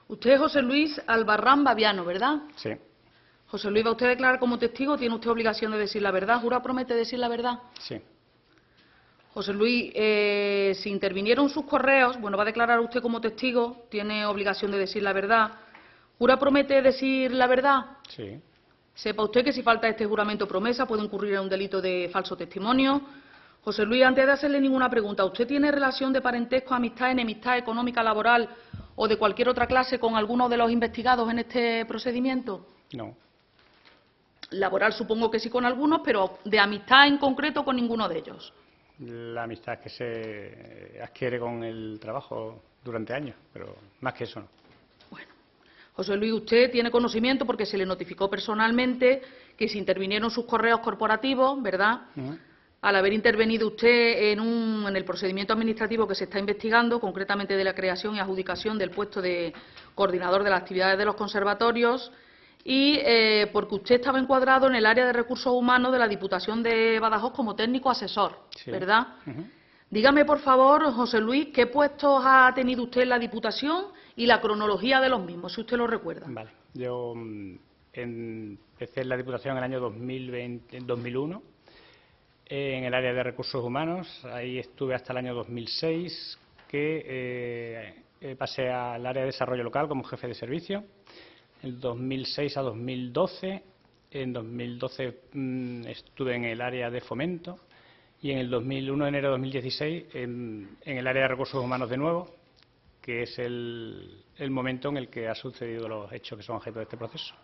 Usted es José Luis Albarrán Baviano, ¿verdad? Sí. José Luis, ¿va usted a declarar como testigo? ¿Tiene usted obligación de decir la verdad? ¿Jura promete decir la verdad? Sí. José Luis, si intervinieron sus correos, bueno, va a declarar usted como testigo, tiene obligación de decir la verdad. ¿Jura promete decir la verdad? Sí. Sepa usted que si falta este juramento o promesa puede incurrir en un delito de falso testimonio. José Luis, antes de hacerle ninguna pregunta, ¿usted tiene relación de parentesco, amistad, enemistad económica, laboral o de cualquier otra clase con alguno de los investigados en este procedimiento? No. Laboral supongo que sí con algunos, pero de amistad en concreto con ninguno de ellos. La amistad que se adquiere con el trabajo durante años, pero más que eso no. Bueno, José Luis, usted tiene conocimiento porque se le notificó personalmente que se intervinieron sus correos corporativos, ¿verdad? Al haber intervenido usted en el procedimiento administrativo que se está investigando, concretamente de la creación y adjudicación del puesto de coordinador de las actividades de los conservatorios, y porque usted estaba encuadrado en el área de recursos humanos de la Diputación de Badajoz como técnico asesor, Sí. ¿verdad? Dígame, por favor, José Luis, ¿qué puestos ha tenido usted en la Diputación y la cronología de los mismos, si usted lo recuerda? Vale. Yo empecé en la Diputación en el año 2001, en el área de recursos humanos. Ahí estuve hasta el año 2006, que pasé al área de desarrollo local como jefe de servicio. En 2006 a 2012. En 2012 estuve en el área de fomento y en el 2001, enero de 2016, en el área de recursos humanos de nuevo, que es el momento en el que han sucedido los hechos que son objeto de este proceso.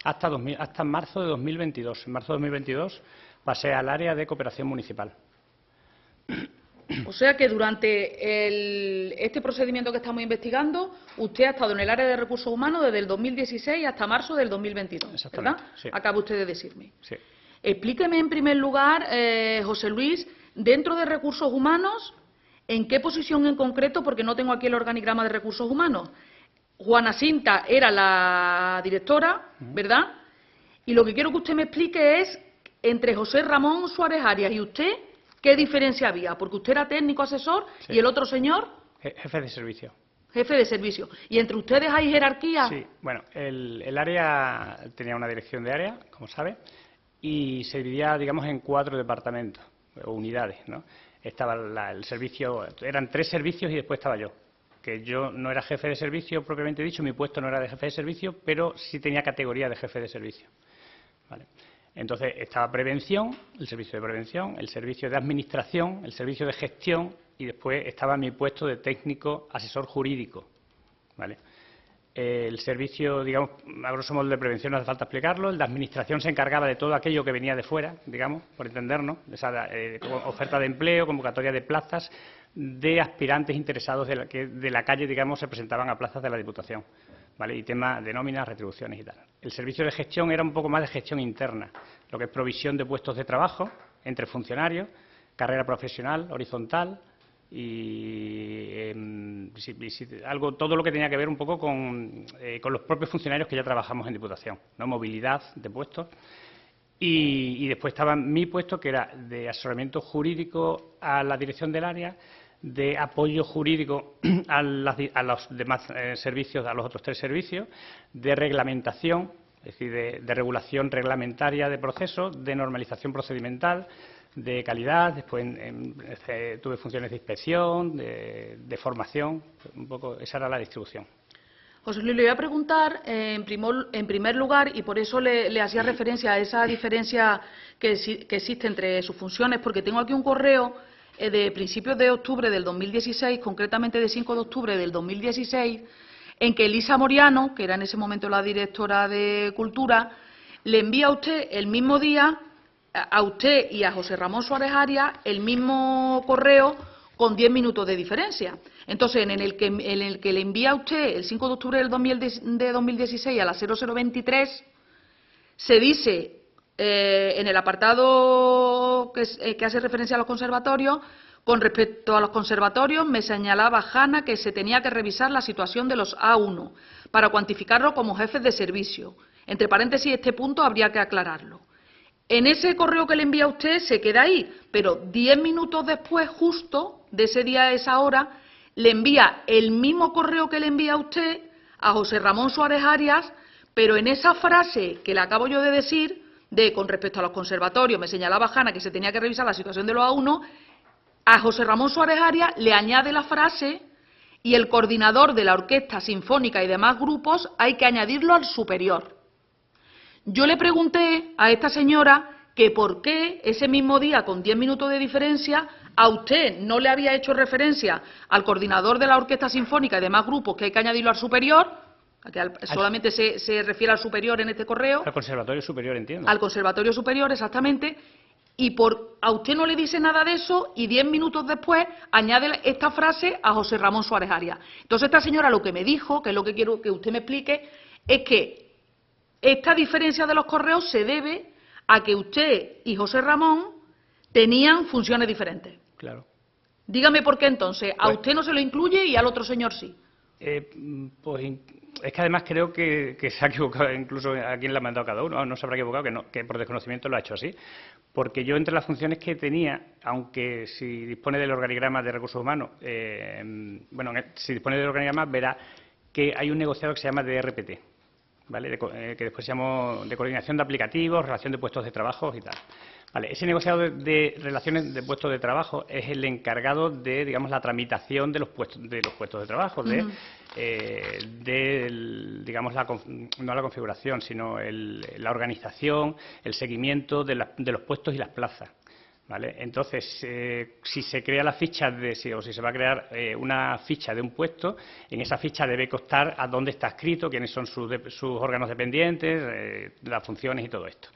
Hasta marzo de 2022. En marzo de 2022 pasé al área de cooperación municipal. O sea que durante este procedimiento que estamos investigando, usted ha estado en el área de recursos humanos desde el 2016 hasta marzo del 2022, ¿verdad? Sí. Acaba usted de decirme. Sí. Explíqueme en primer lugar, José Luis, dentro de recursos humanos, ¿en qué posición en concreto? Porque no tengo aquí el organigrama de recursos humanos. Juana Cinta era la directora, ¿verdad? Y lo que quiero que usted me explique es, entre José Ramón Suárez Arias y usted, ¿qué diferencia había? Porque usted era técnico asesor y el otro señor... Jefe de servicio. Jefe de servicio. ¿Y entre ustedes hay jerarquía? Sí, bueno, el área tenía una dirección de área, como sabe, y se dividía, digamos, en 4 departamentos o unidades, ¿no? Estaba el servicio, eran 3 servicios y después estaba yo, que yo no era jefe de servicio propiamente dicho, mi puesto no era de jefe de servicio, pero sí tenía categoría de jefe de servicio. ¿Vale? Entonces estaba prevención, el servicio de prevención, el servicio de administración, el servicio de gestión y después estaba mi puesto de técnico asesor jurídico. ¿Vale? El servicio, digamos, a grosso modo, de prevención no hace falta explicarlo. El de administración se encargaba de todo aquello que venía de fuera, digamos, por entendernos, esa oferta de empleo, convocatoria de plazas de aspirantes interesados que de la calle, digamos, se presentaban a plazas de la Diputación. ¿Vale? Y tema de nóminas, retribuciones y tal. El servicio de gestión era un poco más de gestión interna, lo que es provisión de puestos de trabajo entre funcionarios, carrera profesional, horizontal y todo lo que tenía que ver un poco con los propios funcionarios que ya trabajamos en Diputación, ¿no? Movilidad de puestos. Y después estaba mi puesto, que era de asesoramiento jurídico a la dirección del área, de apoyo jurídico a los demás servicios, a los otros 3 servicios, de reglamentación, es decir, de regulación reglamentaria de procesos, de normalización procedimental, de calidad, después tuve funciones de inspección, de formación, un poco esa era la distribución. José Luis, le voy a preguntar en primer lugar, y por eso le hacía referencia a esa diferencia que existe entre sus funciones, porque tengo aquí un correo de principios de octubre del 2016, concretamente de 5 de octubre del 2016, en que Elisa Moriano, que era en ese momento la directora de Cultura, le envía a usted el mismo día, a usted y a José Ramón Suárez Arias, el mismo correo con 10 minutos de diferencia. Entonces, en el que le envía a usted el 5 de octubre de 2016 a las 00:23, se dice en el apartado que hace referencia a los conservatorios, con respecto a los conservatorios, me señalaba Jana que se tenía que revisar la situación de los A1 para cuantificarlo como jefes de servicio. Entre paréntesis, este punto habría que aclararlo. En ese correo que le envía a usted se queda ahí, pero 10 minutos después, justo de ese día a esa hora, le envía el mismo correo que le envía a usted a José Ramón Suárez Arias, pero en esa frase que le acabo yo de decir, de con respecto a los conservatorios, me señalaba Jana que se tenía que revisar la situación de los A1, a José Ramón Suárez Arias le añade la frase y el coordinador de la orquesta sinfónica y demás grupos hay que añadirlo al superior. Yo le pregunté a esta señora que por qué ese mismo día, con 10 minutos de diferencia, a usted no le había hecho referencia al coordinador de la orquesta sinfónica y demás grupos que hay que añadirlo al superior, que solamente se refiere al superior en este correo. Al Conservatorio Superior, entiendo. Al Conservatorio Superior, exactamente. Y a usted no le dice nada de eso y 10 minutos después añade esta frase a José Ramón Suárez Arias. Entonces esta señora lo que me dijo, que es lo que quiero que usted me explique, es que esta diferencia de los correos se debe a que usted y José Ramón tenían funciones diferentes. Claro. Dígame por qué entonces. A usted no se lo incluye y al otro señor sí. Pues es que además creo que se ha equivocado incluso a quien le ha mandado cada uno. No se habrá equivocado, que por desconocimiento lo ha hecho así. Porque yo entre las funciones que tenía, aunque si dispone del organigrama de recursos humanos, si dispone del organigrama verá que hay un negociado que se llama DRPT, ¿vale? Que después se llamó de coordinación de aplicativos, relación de puestos de trabajo y tal. Vale, ese negociado de relaciones de puestos de trabajo es el encargado de, digamos, la tramitación de los puestos de trabajo, digamos, no la configuración, sino la organización, el seguimiento de los puestos y las plazas. ¿Vale? Entonces, si se crea la ficha o si se va a crear una ficha de un puesto, en esa ficha debe constar a dónde está escrito, quiénes son sus órganos dependientes, las funciones y todo esto.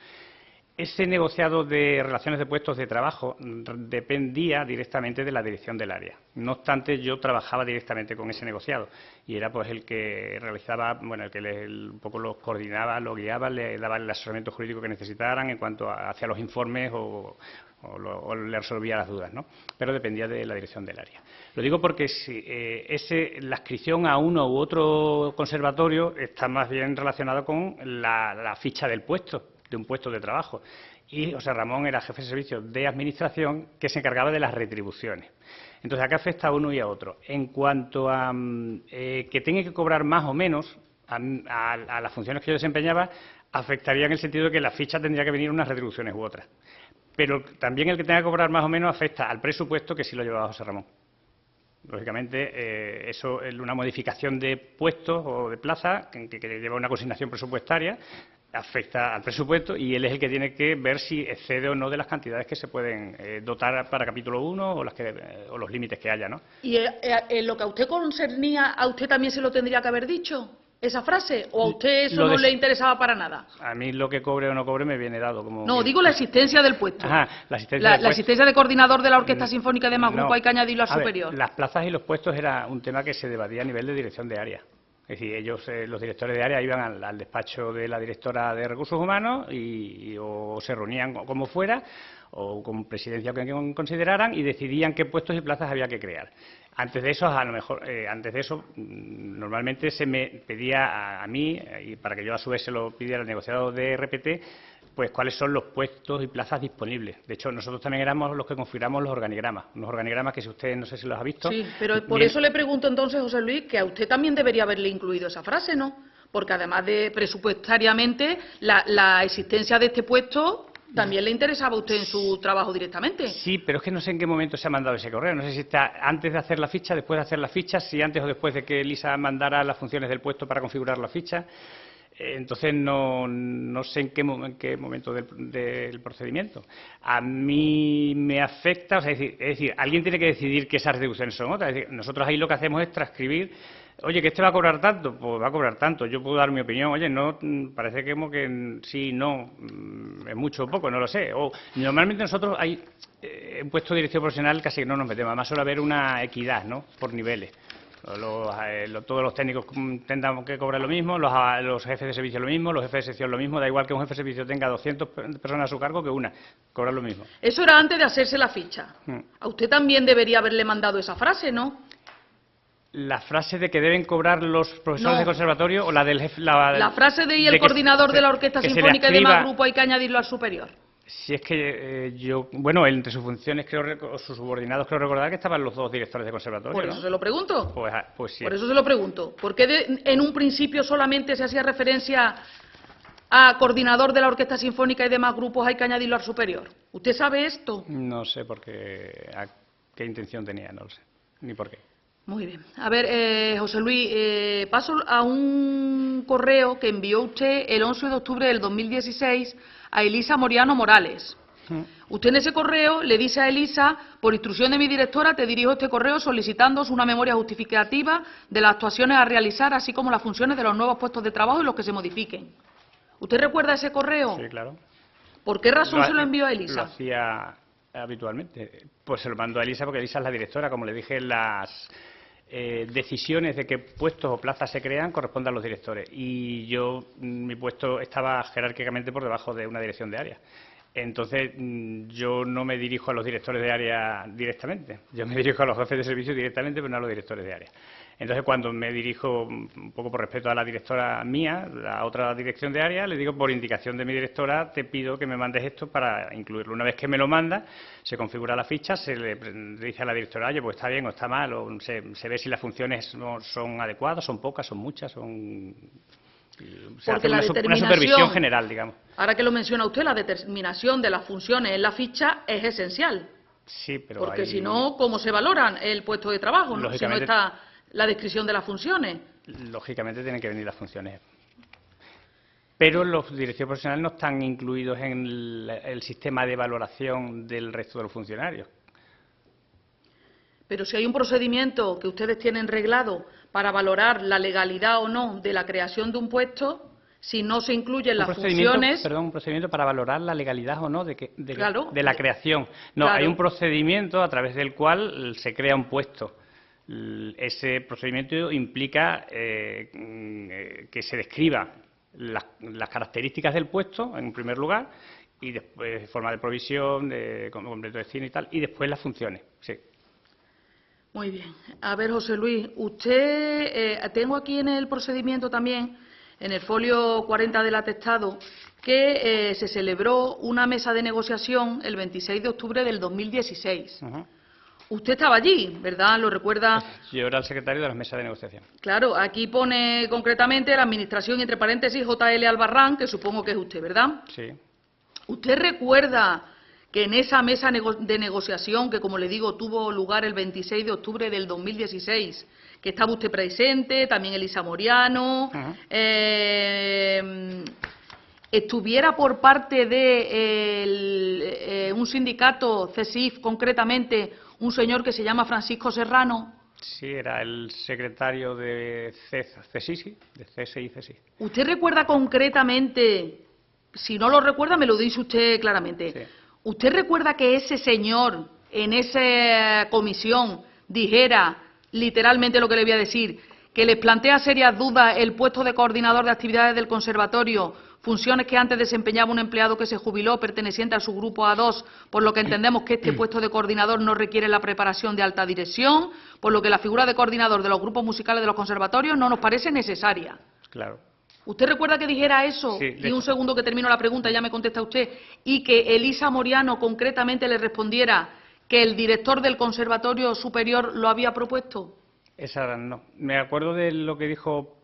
Ese negociado de relaciones de puestos de trabajo dependía directamente de la dirección del área. No obstante, yo trabajaba directamente con ese negociado y era pues el que realizaba, el que un poco los coordinaba, los guiaba, le daba el asesoramiento jurídico que necesitaran en cuanto hacia los informes o le resolvía las dudas, ¿no? Pero dependía de la dirección del área. Lo digo porque la adscripción a uno u otro conservatorio está más bien relacionado con la ficha del puesto, de un puesto de trabajo. Y José Ramón era jefe de servicio de administración que se encargaba de las retribuciones. Entonces, acá afecta a uno y a otro. En cuanto a que tenga que cobrar más o menos a las funciones que yo desempeñaba, afectaría en el sentido de que la ficha tendría que venir unas retribuciones u otras. Pero también el que tenga que cobrar más o menos afecta al presupuesto que sí lo llevaba José Ramón. Lógicamente, eso es una modificación de puestos o de plaza que lleva una consignación presupuestaria, afecta al presupuesto y él es el que tiene que ver si excede o no de las cantidades que se pueden dotar para capítulo 1 o los límites que haya, ¿no? ¿Y en lo que a usted concernía, a usted también se lo tendría que haber dicho, esa frase? ¿O a usted eso no le interesaba para nada? A mí lo que cobre o no cobre me viene dado. No, digo la existencia del puesto. Ajá, la existencia de coordinador de la Orquesta Sinfónica de más grupo hay que añadirlo al superior. Las plazas y los puestos era un tema que se debatía a nivel de dirección de área. Es decir, ellos, los directores de área, iban al despacho de la directora de Recursos Humanos o se reunían como fuera, o con presidencia o quien consideraran, y decidían qué puestos y plazas había que crear. Antes de eso, normalmente se me pedía a mí, y para que yo a su vez se lo pidiera al negociado de RPT, pues cuáles son los puestos y plazas disponibles. De hecho, nosotros también éramos los que configuramos los organigramas. Unos organigramas que si usted no sé si los ha visto. Sí, pero por eso le pregunto entonces, José Luis, que a usted también debería haberle incluido esa frase, ¿no? Porque además de presupuestariamente, la existencia de este puesto también le interesaba a usted en su trabajo directamente. Sí, pero es que no sé en qué momento se ha mandado ese correo. No sé si está antes de hacer la ficha, después de hacer la ficha, si antes o después de que Elisa mandara las funciones del puesto para configurar la ficha. Entonces, no sé en qué momento del procedimiento. A mí me afecta, es decir, alguien tiene que decidir que esas reducciones son otras. Es decir, nosotros ahí lo que hacemos es transcribir, oye, que este va a cobrar tanto, pues va a cobrar tanto. Yo puedo dar mi opinión, oye, no, parece que sí, no, es mucho o poco, no lo sé. O normalmente nosotros hay en puesto de dirección profesional casi que no nos metemos, además suele haber una equidad, ¿no?, por niveles. Todos los técnicos tendrán que cobrar lo mismo, los jefes de servicio lo mismo, los jefes de sección lo mismo, da igual que un jefe de servicio tenga 200 personas a su cargo que una, cobran lo mismo. Eso era antes de hacerse la ficha. A usted también debería haberle mandado esa frase, ¿no? ¿La frase de que deben cobrar los profesores de conservatorio o la del jefe? La frase de el coordinador de la Orquesta Sinfónica y demás grupo hay que añadirlo al superior. Si es que bueno, entre sus funciones, o sus subordinados, creo recordar que estaban los dos directores de conservatorio, Por eso ¿no? se lo pregunto. Pues sí. Por eso se lo pregunto. ¿Por qué en un principio solamente se hacía referencia a coordinador de la Orquesta Sinfónica y demás grupos hay que añadirlo al superior? ¿Usted sabe esto? No sé qué intención tenía, no lo sé, ni por qué. Muy bien. A ver, José Luis, paso a un correo que envió usted el 11 de octubre del 2016 a Elisa Moriano Morales. Usted en ese correo le dice a Elisa: por instrucción de mi directora te dirijo este correo solicitándoos una memoria justificativa de las actuaciones a realizar, así como las funciones de los nuevos puestos de trabajo y los que se modifiquen. ¿Usted recuerda ese correo? Sí, claro. ¿Por qué razón se lo envió a Elisa? Lo hacía habitualmente. Pues se lo mandó a Elisa porque Elisa es la directora. Como le dije, las decisiones de qué puestos o plazas se crean corresponden a los directores. Y mi puesto estaba jerárquicamente por debajo de una dirección de área. Entonces, yo no me dirijo a los directores de área directamente. Yo me dirijo a los jefes de servicio directamente, pero no a los directores de área. Entonces, cuando me dirijo, un poco por respeto a la directora mía, la otra dirección de área, le digo: por indicación de mi directora, te pido que me mandes esto para incluirlo. Una vez que me lo manda, se configura la ficha, se le dice a la directora: oye, pues está bien o está mal, o se ve si las funciones son adecuadas, son pocas, son muchas, se hace una supervisión general, digamos. Ahora que lo menciona usted, la determinación de las funciones en la ficha es esencial. Sí, pero porque si no, ¿cómo se valoran el puesto de trabajo, ¿no? Si no está la descripción de las funciones. Lógicamente tienen que venir las funciones. Pero los directivos profesionales no están incluidos en el sistema de valoración del resto de los funcionarios. Pero si hay un procedimiento que ustedes tienen reglado para valorar la legalidad o no de la creación de un puesto, si no se incluyen las funciones... Perdón, un procedimiento para valorar la legalidad o no de la creación. No, claro. Hay un procedimiento a través del cual se crea un puesto. Ese procedimiento implica que se describa las características del puesto, en primer lugar, y después forma de provisión, de completo de destino y tal, y después las funciones, sí. Muy bien. A ver, José Luis, usted, tengo aquí en el procedimiento también, en el folio 40 del atestado, que se celebró una mesa de negociación el 26 de octubre del 2016. Usted estaba allí, ¿verdad? ¿Lo recuerda? Yo era el secretario de las mesas de negociación. Claro, aquí pone concretamente la administración, entre paréntesis, JL Albarrán, que supongo que es usted, ¿verdad? Sí. ¿Usted recuerda que en esa mesa de negociación, que como le digo, tuvo lugar el 26 de octubre del 2016, que estaba usted presente, también Elisa Moriano, estuviera por parte de un sindicato, CESIF concretamente, un señor que se llama Francisco Serrano? Sí, era el secretario de CSI, de CSI. ¿Usted recuerda concretamente, si no lo recuerda, me lo dice usted claramente, sí. ¿Usted recuerda que ese señor en esa comisión dijera literalmente lo que le voy a decir, que les plantea serias dudas el puesto de coordinador de actividades del conservatorio, funciones que antes desempeñaba un empleado que se jubiló perteneciente a su grupo A2, por lo que entendemos que este puesto de coordinador no requiere la preparación de alta dirección, por lo que la figura de coordinador de los grupos musicales de los conservatorios no nos parece necesaria? Claro. ¿Usted recuerda que dijera eso? Sí, y un segundo que termino la pregunta, ya me contesta usted, y que Elisa Moriano concretamente le respondiera que el director del Conservatorio Superior lo había propuesto. Esa no. Me acuerdo de lo que dijo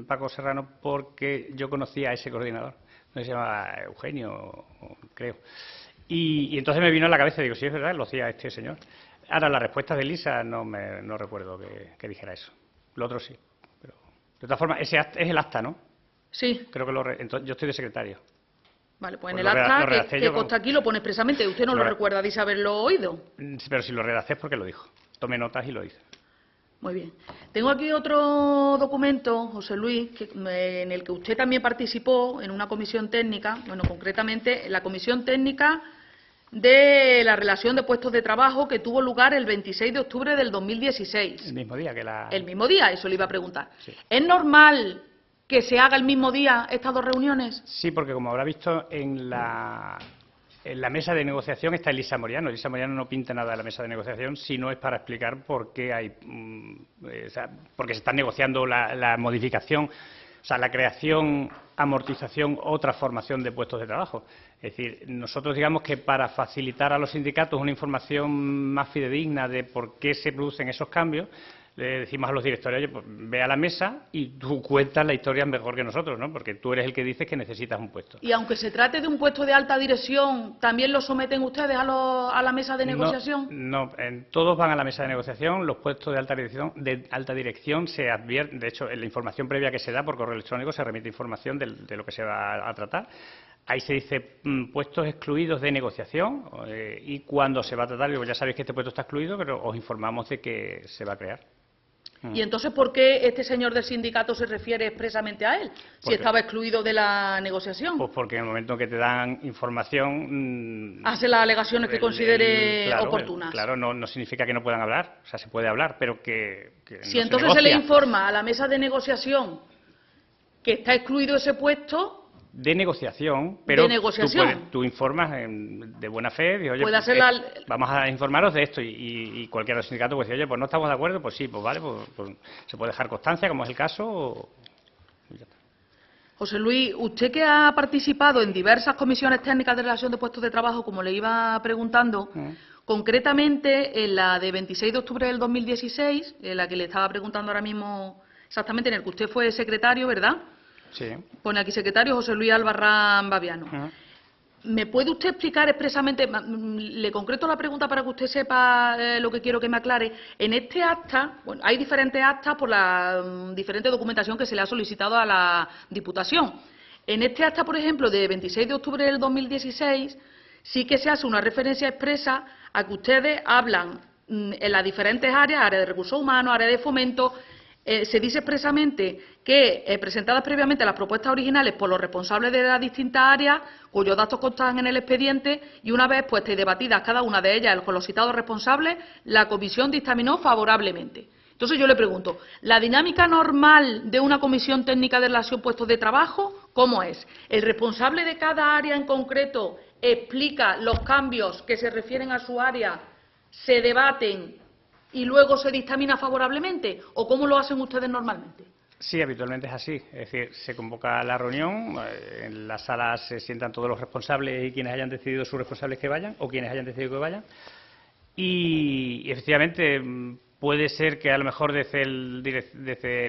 Paco Serrano porque yo conocía a ese coordinador. No se llamaba Eugenio, creo. Y entonces me vino a la cabeza y digo: sí, es verdad, lo hacía este señor. Ahora, la respuesta de Elisa no recuerdo que dijera eso. Lo otro sí. Pero, de todas formas, ese es el acta, ¿no? Sí. Creo que entonces, yo estoy de secretario. Vale, pues en el acta que consta aquí lo pone expresamente. ¿Usted no lo recuerda de haberlo oído? Pero si lo redacté es porque lo dijo. Tomé notas y lo hice. Muy bien. Tengo aquí otro documento, José Luis, en el que usted también participó en una comisión técnica, bueno, concretamente en la comisión técnica de la relación de puestos de trabajo que tuvo lugar el 26 de octubre del 2016. El mismo día que El mismo día, eso le iba a preguntar. Sí. ¿Es normal que se haga el mismo día estas dos reuniones? Sí, porque como habrá visto en la mesa de negociación está Elisa Moriano. Elisa Moriano no pinta nada de la mesa de negociación si no es para explicar por qué porque se está negociando la modificación, o sea, la creación amortización o transformación de puestos de trabajo. Es decir, nosotros digamos que para facilitar a los sindicatos una información más fidedigna de por qué se producen esos cambios, le decimos a los directores, oye, pues ve a la mesa y tú cuentas la historia mejor que nosotros, ¿no? Porque tú eres el que dices que necesitas un puesto. Y aunque se trate de un puesto de alta dirección, ¿también lo someten ustedes a la mesa de negociación? No, todos van a la mesa de negociación. Los puestos de alta dirección se advierten. De hecho, en la información previa que se da por correo electrónico se remite información de lo que se va a tratar. Ahí se dice puestos excluidos de negociación y cuando se va a tratar, digo, ya sabéis que este puesto está excluido, pero os informamos de que se va a crear. Y entonces, ¿por qué este señor del sindicato se refiere expresamente a él, si estaba excluido de la negociación? Pues porque en el momento que te dan información... hace las alegaciones que considere claro, oportunas. Claro, no significa que no puedan hablar, o sea, se puede hablar, pero que si no entonces se le informa a la mesa de negociación que está excluido ese puesto... De negociación, pero de negociación. Tú informas de buena fe, dices, oye, vamos a informaros de esto y cualquier sindicato puede decir, oye, pues no estamos de acuerdo, pues sí, pues vale, pues se puede dejar constancia, como es el caso, y ya está. José Luis, usted que ha participado en diversas comisiones técnicas de relación de puestos de trabajo, como le iba preguntando, concretamente en la de 26 de octubre del 2016, en la que le estaba preguntando ahora mismo exactamente, en el que usted fue secretario, ¿verdad? Sí. Pone aquí secretario José Luis Albarrán Baviano. ¿Me puede usted explicar expresamente, le concreto la pregunta para que usted sepa lo que quiero que me aclare? En este acta, bueno, hay diferentes actas por la diferente documentación que se le ha solicitado a la Diputación. En este acta, por ejemplo, de 26 de octubre del 2016, sí que se hace una referencia expresa a que ustedes hablan en las diferentes área de recursos humanos, área de fomento. Se dice expresamente que, presentadas previamente las propuestas originales por los responsables de las distintas áreas, cuyos datos constan en el expediente, y una vez puestas y debatidas cada una de ellas con los citados responsables, la comisión dictaminó favorablemente. Entonces yo le pregunto, ¿la dinámica normal de una comisión técnica de relación puestos de trabajo, cómo es? ¿El responsable de cada área en concreto explica los cambios que se refieren a su área, se debaten y luego se dictamina favorablemente? ¿O cómo lo hacen ustedes normalmente? Sí, habitualmente es así. Es decir, se convoca la reunión, en la sala se sientan todos los responsables y quienes hayan decidido sus responsables que vayan, o quienes hayan decidido que vayan. Y efectivamente puede ser que a lo mejor desde el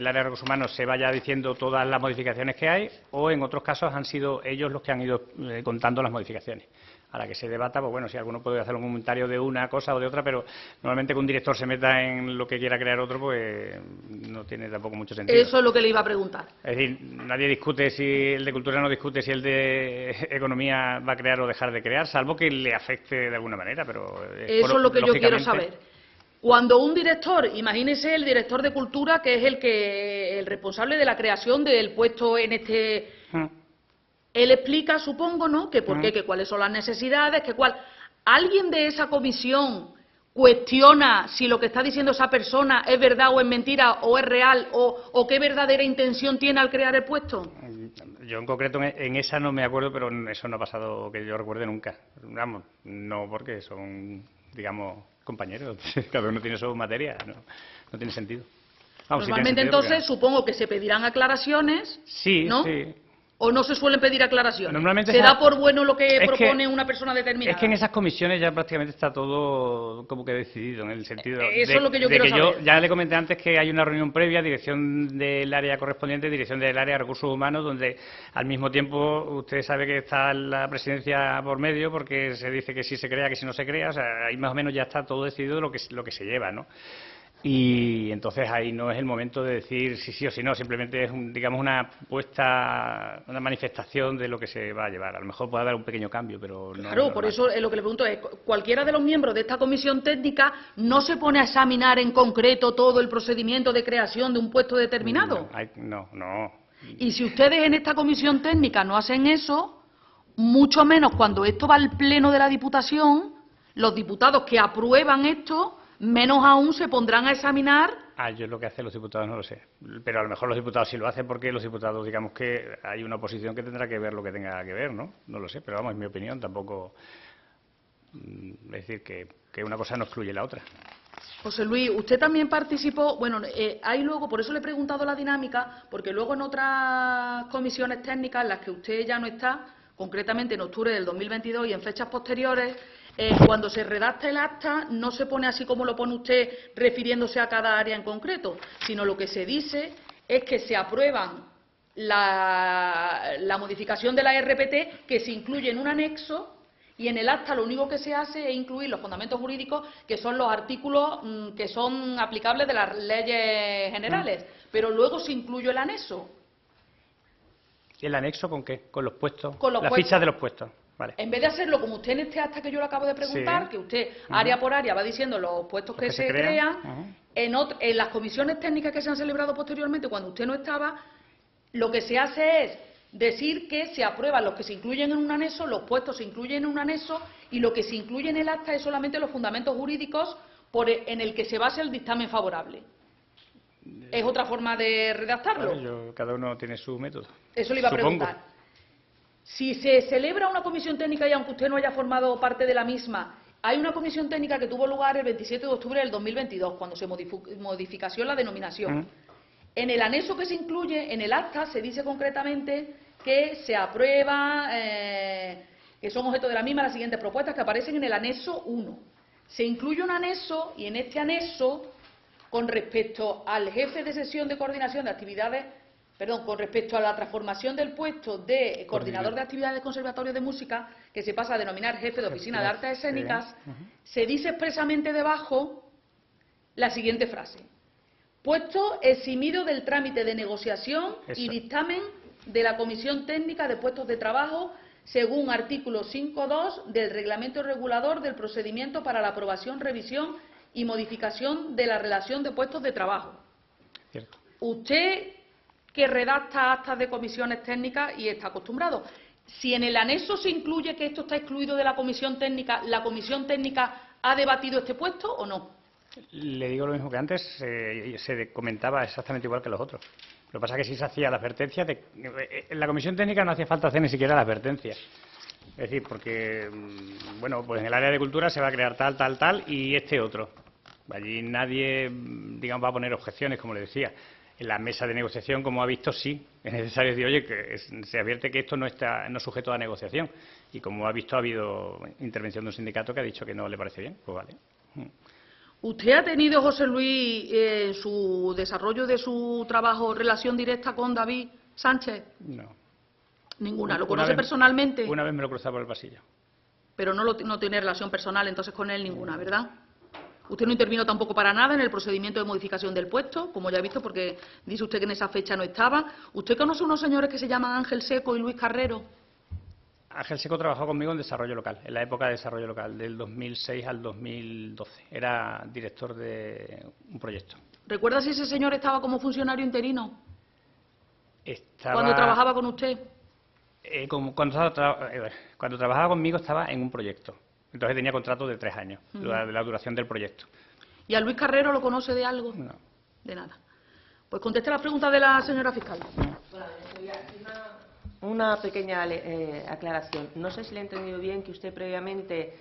área de recursos humanos se vaya diciendo todas las modificaciones que hay, o en otros casos han sido ellos los que han ido contando las modificaciones. A la que se debata, pues bueno, si alguno puede hacer un comentario de una cosa o de otra, pero normalmente que un director se meta en lo que quiera crear otro, pues no tiene tampoco mucho sentido. Eso es lo que le iba a preguntar. Es decir, nadie discute si el de cultura no discute si el de economía va a crear o dejar de crear, salvo que le afecte de alguna manera, pero... Eso es lo que yo quiero saber. Cuando un director, imagínese el director de cultura, que es el responsable de la creación del puesto en este... Él explica, supongo, ¿no?, que por qué, que cuáles son las necesidades, que cuál... ¿Alguien de esa comisión cuestiona si lo que está diciendo esa persona es verdad o es mentira, o es real, o qué verdadera intención tiene al crear el puesto? Yo en concreto en esa no me acuerdo, pero eso no ha pasado que yo recuerde nunca. Vamos, no porque son, digamos, compañeros. Cada uno tiene su materia, no tiene sentido. Vamos, normalmente sí tiene sentido, entonces supongo que se pedirán aclaraciones, sí, ¿no? Sí. ¿O no se suelen pedir aclaraciones? Normalmente ¿Se da por bueno lo que propone una persona Es determinada? que en esas comisiones ya prácticamente está todo como que decidido, en el sentido eso es lo que yo quiero saber. Yo ya le comenté antes que hay una reunión previa, dirección del área correspondiente, dirección del área de recursos humanos, donde al mismo tiempo usted sabe que está la presidencia por medio, porque se dice que sí se crea, que si no se crea, o sea, ahí más o menos ya está todo decidido lo que se lleva, ¿no? Y entonces ahí no es el momento de decir si sí o si no, simplemente es digamos una manifestación de lo que se va a llevar. A lo mejor puede haber un pequeño cambio, pero no. Claro, por eso lo que le pregunto es, ¿cualquiera de los miembros de esta comisión técnica no se pone a examinar en concreto todo el procedimiento de creación de un puesto determinado? No. Y si ustedes en esta comisión técnica no hacen eso, mucho menos cuando esto va al pleno de la Diputación, los diputados que aprueban esto, menos aún se pondrán a examinar. Yo lo que hacen los diputados no lo sé, pero a lo mejor los diputados sí lo hacen porque los diputados, digamos que hay una oposición que tendrá que ver lo que tenga que ver, ¿no? No lo sé, pero vamos, en mi opinión tampoco, es decir, que una cosa no excluye la otra. José Luis, usted también participó, bueno, hay luego, por eso le he preguntado la dinámica, porque luego en otras comisiones técnicas en las que usted ya no está, concretamente en octubre del 2022 y en fechas posteriores, cuando se redacta el acta no se pone así como lo pone usted refiriéndose a cada área en concreto, sino lo que se dice es que se aprueban la modificación de la RPT que se incluye en un anexo. Y en el acta lo único que se hace es incluir los fundamentos jurídicos, que son los artículos que son aplicables de las leyes generales, pero luego se incluye el anexo. ¿Y el anexo con qué? ¿Con los puestos? Con los las puestos. fichas de los puestos. Vale. En vez de hacerlo como usted en este acta que yo le acabo de preguntar, Sí. que usted área por área va diciendo los puestos que se crean, en las comisiones técnicas que se han celebrado posteriormente, cuando usted no estaba, lo que se hace es decir que se aprueban los que se incluyen en un anexo, los puestos se incluyen en un anexo y lo que se incluye en el acta es solamente los fundamentos jurídicos en el que se base el dictamen favorable. ¿Es otra forma de redactarlo? Claro, cada uno tiene su método. Eso le iba a preguntar. Si se celebra una comisión técnica y aunque usted no haya formado parte de la misma, hay una comisión técnica que tuvo lugar el 27 de octubre del 2022, cuando se modificación la denominación. En el anexo que se incluye, en el acta, se dice concretamente que se aprueba, que son objeto de la misma las siguientes propuestas que aparecen en el anexo 1. Se incluye un anexo y en este anexo, con respecto al jefe de sesión de coordinación de actividades, con respecto a la transformación del puesto de coordinador de actividades conservatorios de música, que se pasa a denominar jefe de oficina de artes escénicas, se dice expresamente debajo la siguiente frase: puesto eximido del trámite de negociación y dictamen de la Comisión Técnica de Puestos de Trabajo según artículo 5.2 del Reglamento Regulador del Procedimiento para la Aprobación, Revisión y Modificación de la Relación de Puestos de Trabajo. Cierto. Usted, que redacta actas de comisiones técnicas y está acostumbrado, si en el anexo se incluye que esto está excluido de la comisión técnica ha debatido este puesto o no? Le digo lo mismo que antes, se comentaba exactamente igual que los otros. Lo que pasa es que sí se hacía la advertencia en la comisión técnica no hacía falta hacer ni siquiera la advertencia. Es decir, porque, bueno, pues en el área de cultura se va a crear tal y este otro. Allí nadie, digamos, va a poner objeciones, como le decía. En la mesa de negociación, como ha visto, sí, es necesario decir, oye, que se advierte que esto no está sujeto a negociación. Y como ha visto, ha habido intervención de un sindicato que ha dicho que no le parece bien. Pues vale. ¿Usted ha tenido, José Luis, en su desarrollo de su trabajo, relación directa con David Sánchez? No. Ninguna. ¿Lo conoce personalmente? Una vez me lo cruzaba por el pasillo. Pero no tiene relación personal entonces con él ninguna, ¿verdad? Usted no intervino tampoco para nada en el procedimiento de modificación del puesto, como ya ha visto, porque dice usted que en esa fecha no estaba. ¿Usted conoce unos señores que se llaman Ángel Seco y Luis Carrero? Ángel Seco trabajó conmigo en desarrollo local, en la época de desarrollo local, del 2006 al 2012. Era director de un proyecto. ¿Recuerda si ese señor estaba como funcionario interino? Cuando trabajaba con usted. Cuando trabajaba conmigo estaba en un proyecto. Entonces tenía contrato de 3 años, la duración del proyecto. ¿Y a Luis Carrero lo conoce de algo? No. De nada. Pues conteste la pregunta de la señora fiscal. Una pequeña aclaración. No sé si le he entendido bien que usted previamente,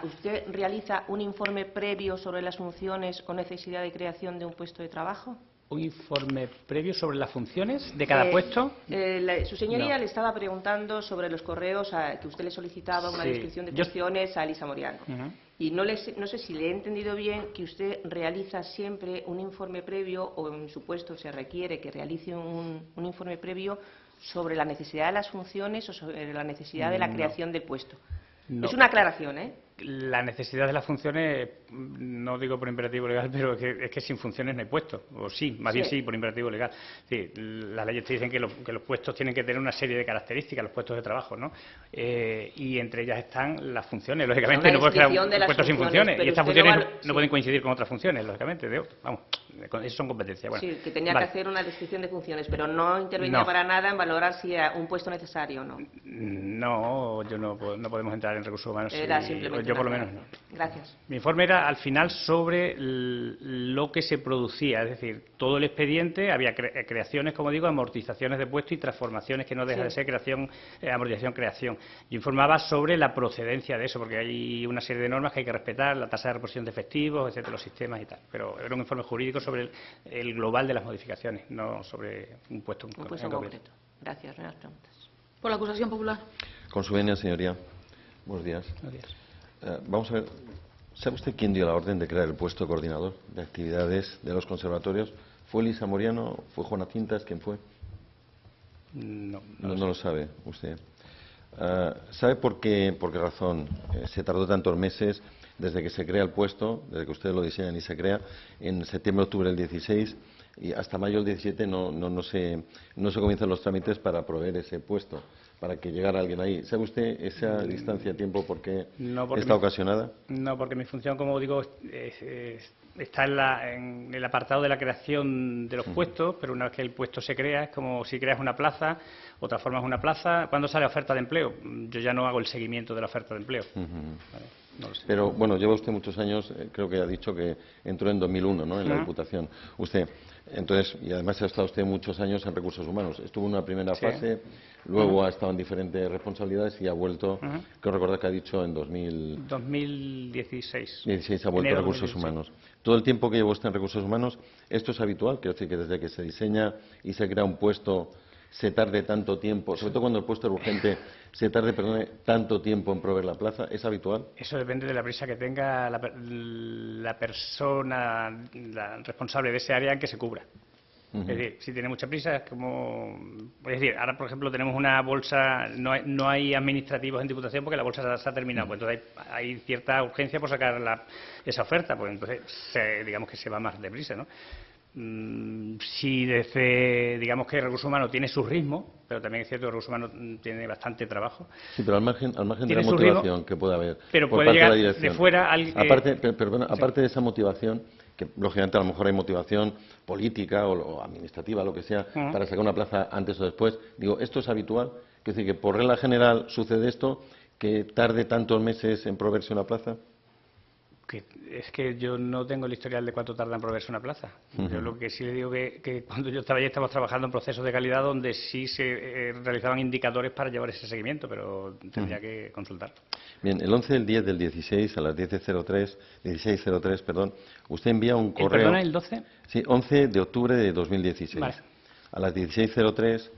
usted realiza un informe previo sobre las funciones o necesidad de creación de un puesto de trabajo. ¿Un informe previo sobre las funciones de cada puesto? Su señoría le estaba preguntando sobre los correos que usted le solicitaba una descripción de funciones a Elisa Moriano. Y no sé si le he entendido bien que usted realiza siempre un informe previo o en su puesto se requiere que realice un informe previo sobre la necesidad de las funciones o sobre la necesidad de la creación del puesto. No. Es una aclaración, ¿eh? La necesidad de las funciones, no digo por imperativo legal, pero es que sin funciones no hay puesto. O sí, más bien sí, por imperativo legal. Sí, las leyes te dicen que los puestos tienen que tener una serie de características, los puestos de trabajo, ¿no? Y entre ellas están las funciones. Lógicamente no puedes crear un puesto sin funciones. Y estas funciones no pueden coincidir con otras funciones, lógicamente. Vamos, eso son competencias. Bueno, sí, que tenía que hacer una descripción de funciones, pero no intervenía para nada en valorar si era un puesto necesario o no. No, no podemos entrar en recursos humanos. Era simplemente yo por lo menos no. Gracias. Mi informe era era al final sobre lo que se producía, es decir, todo el expediente, había creaciones, como digo, amortizaciones de puesto y transformaciones que no deja de ser creación, amortización, creación. Yo informaba sobre la procedencia de eso, porque hay una serie de normas que hay que respetar, la tasa de reposición de efectivos, etcétera, los sistemas y tal. Pero era un informe jurídico sobre el global de las modificaciones, no sobre un puesto en concreto. Gracias. Nuevas preguntas. Por la acusación popular. Con su venia, señoría. Buenos días. Buenos días. Vamos a ver. ¿Sabe usted quién dio la orden de crear el puesto coordinador de actividades de los conservatorios? ¿Fue Elisa Moriano? ¿Fue Juana Cintas? ¿Quién fue? No lo sabe usted. ¿Sabe por qué razón se tardó tantos meses desde que se crea el puesto, desde que ustedes lo diseñan y se crea, en septiembre-octubre del 16 y hasta mayo del 17 no se comienzan los trámites para proveer ese puesto, para que llegara alguien ahí? ¿Sabe usted esa distancia de tiempo por qué está ocasionada? No, porque mi función, como digo, está en el apartado de la creación de los puestos, pero una vez que el puesto se crea, es como si creas una plaza o transformas una plaza. ¿Cuándo sale oferta de empleo? Yo ya no hago el seguimiento de la oferta de empleo. Vale, no lo sé. Pero, bueno, lleva usted muchos años, creo que ha dicho que entró en 2001, ¿no?, en la Diputación. Usted, entonces, y además ha estado usted muchos años en Recursos Humanos. Estuvo en una primera fase, luego ha estado en diferentes responsabilidades y ha vuelto, creo recordar que ha dicho en 2016 ha vuelto a Recursos Humanos. Todo el tiempo que llevo usted en Recursos Humanos, ¿esto es habitual? Quiero decir que desde que se diseña y se crea un puesto se tarde tanto tiempo, sobre todo cuando el puesto es urgente, se tarde, tanto tiempo en proveer la plaza. ¿Es habitual? Eso depende de la prisa que tenga la persona, la responsable de ese área en que se cubra. Es decir, si tiene mucha prisa, es como... Es decir, ahora, por ejemplo, tenemos una bolsa, no hay administrativos en Diputación porque la bolsa se ha terminado, pues entonces hay cierta urgencia por sacar esa oferta, pues entonces digamos que se va más deprisa, ¿no? Si digamos que Recursos Humanos tiene su ritmo, pero también es cierto que Recursos Humanos tiene bastante trabajo. Sí, pero al margen de la motivación que pueda haber pero por puede parte llegar de la dirección. De fuera aparte de esa motivación, que lógicamente a lo mejor hay motivación política o administrativa, lo que sea, para sacar una plaza antes o después. Digo, ¿esto es habitual? Es decir, que por regla general sucede esto, que tarde tantos meses en proveerse una plaza. Es que yo no tengo el historial de cuánto tarda en proveerse una plaza. Yo lo que sí le digo que cuando yo estaba allí estamos trabajando en procesos de calidad donde sí se realizaban indicadores para llevar ese seguimiento, pero tendría que consultarlo. Bien, el 11 del 10 del 16 a las 16:03, perdón, usted envía un correo... ¿Perdona, el 12? Sí, 11 de octubre de 2016. Vale. A las 16:03,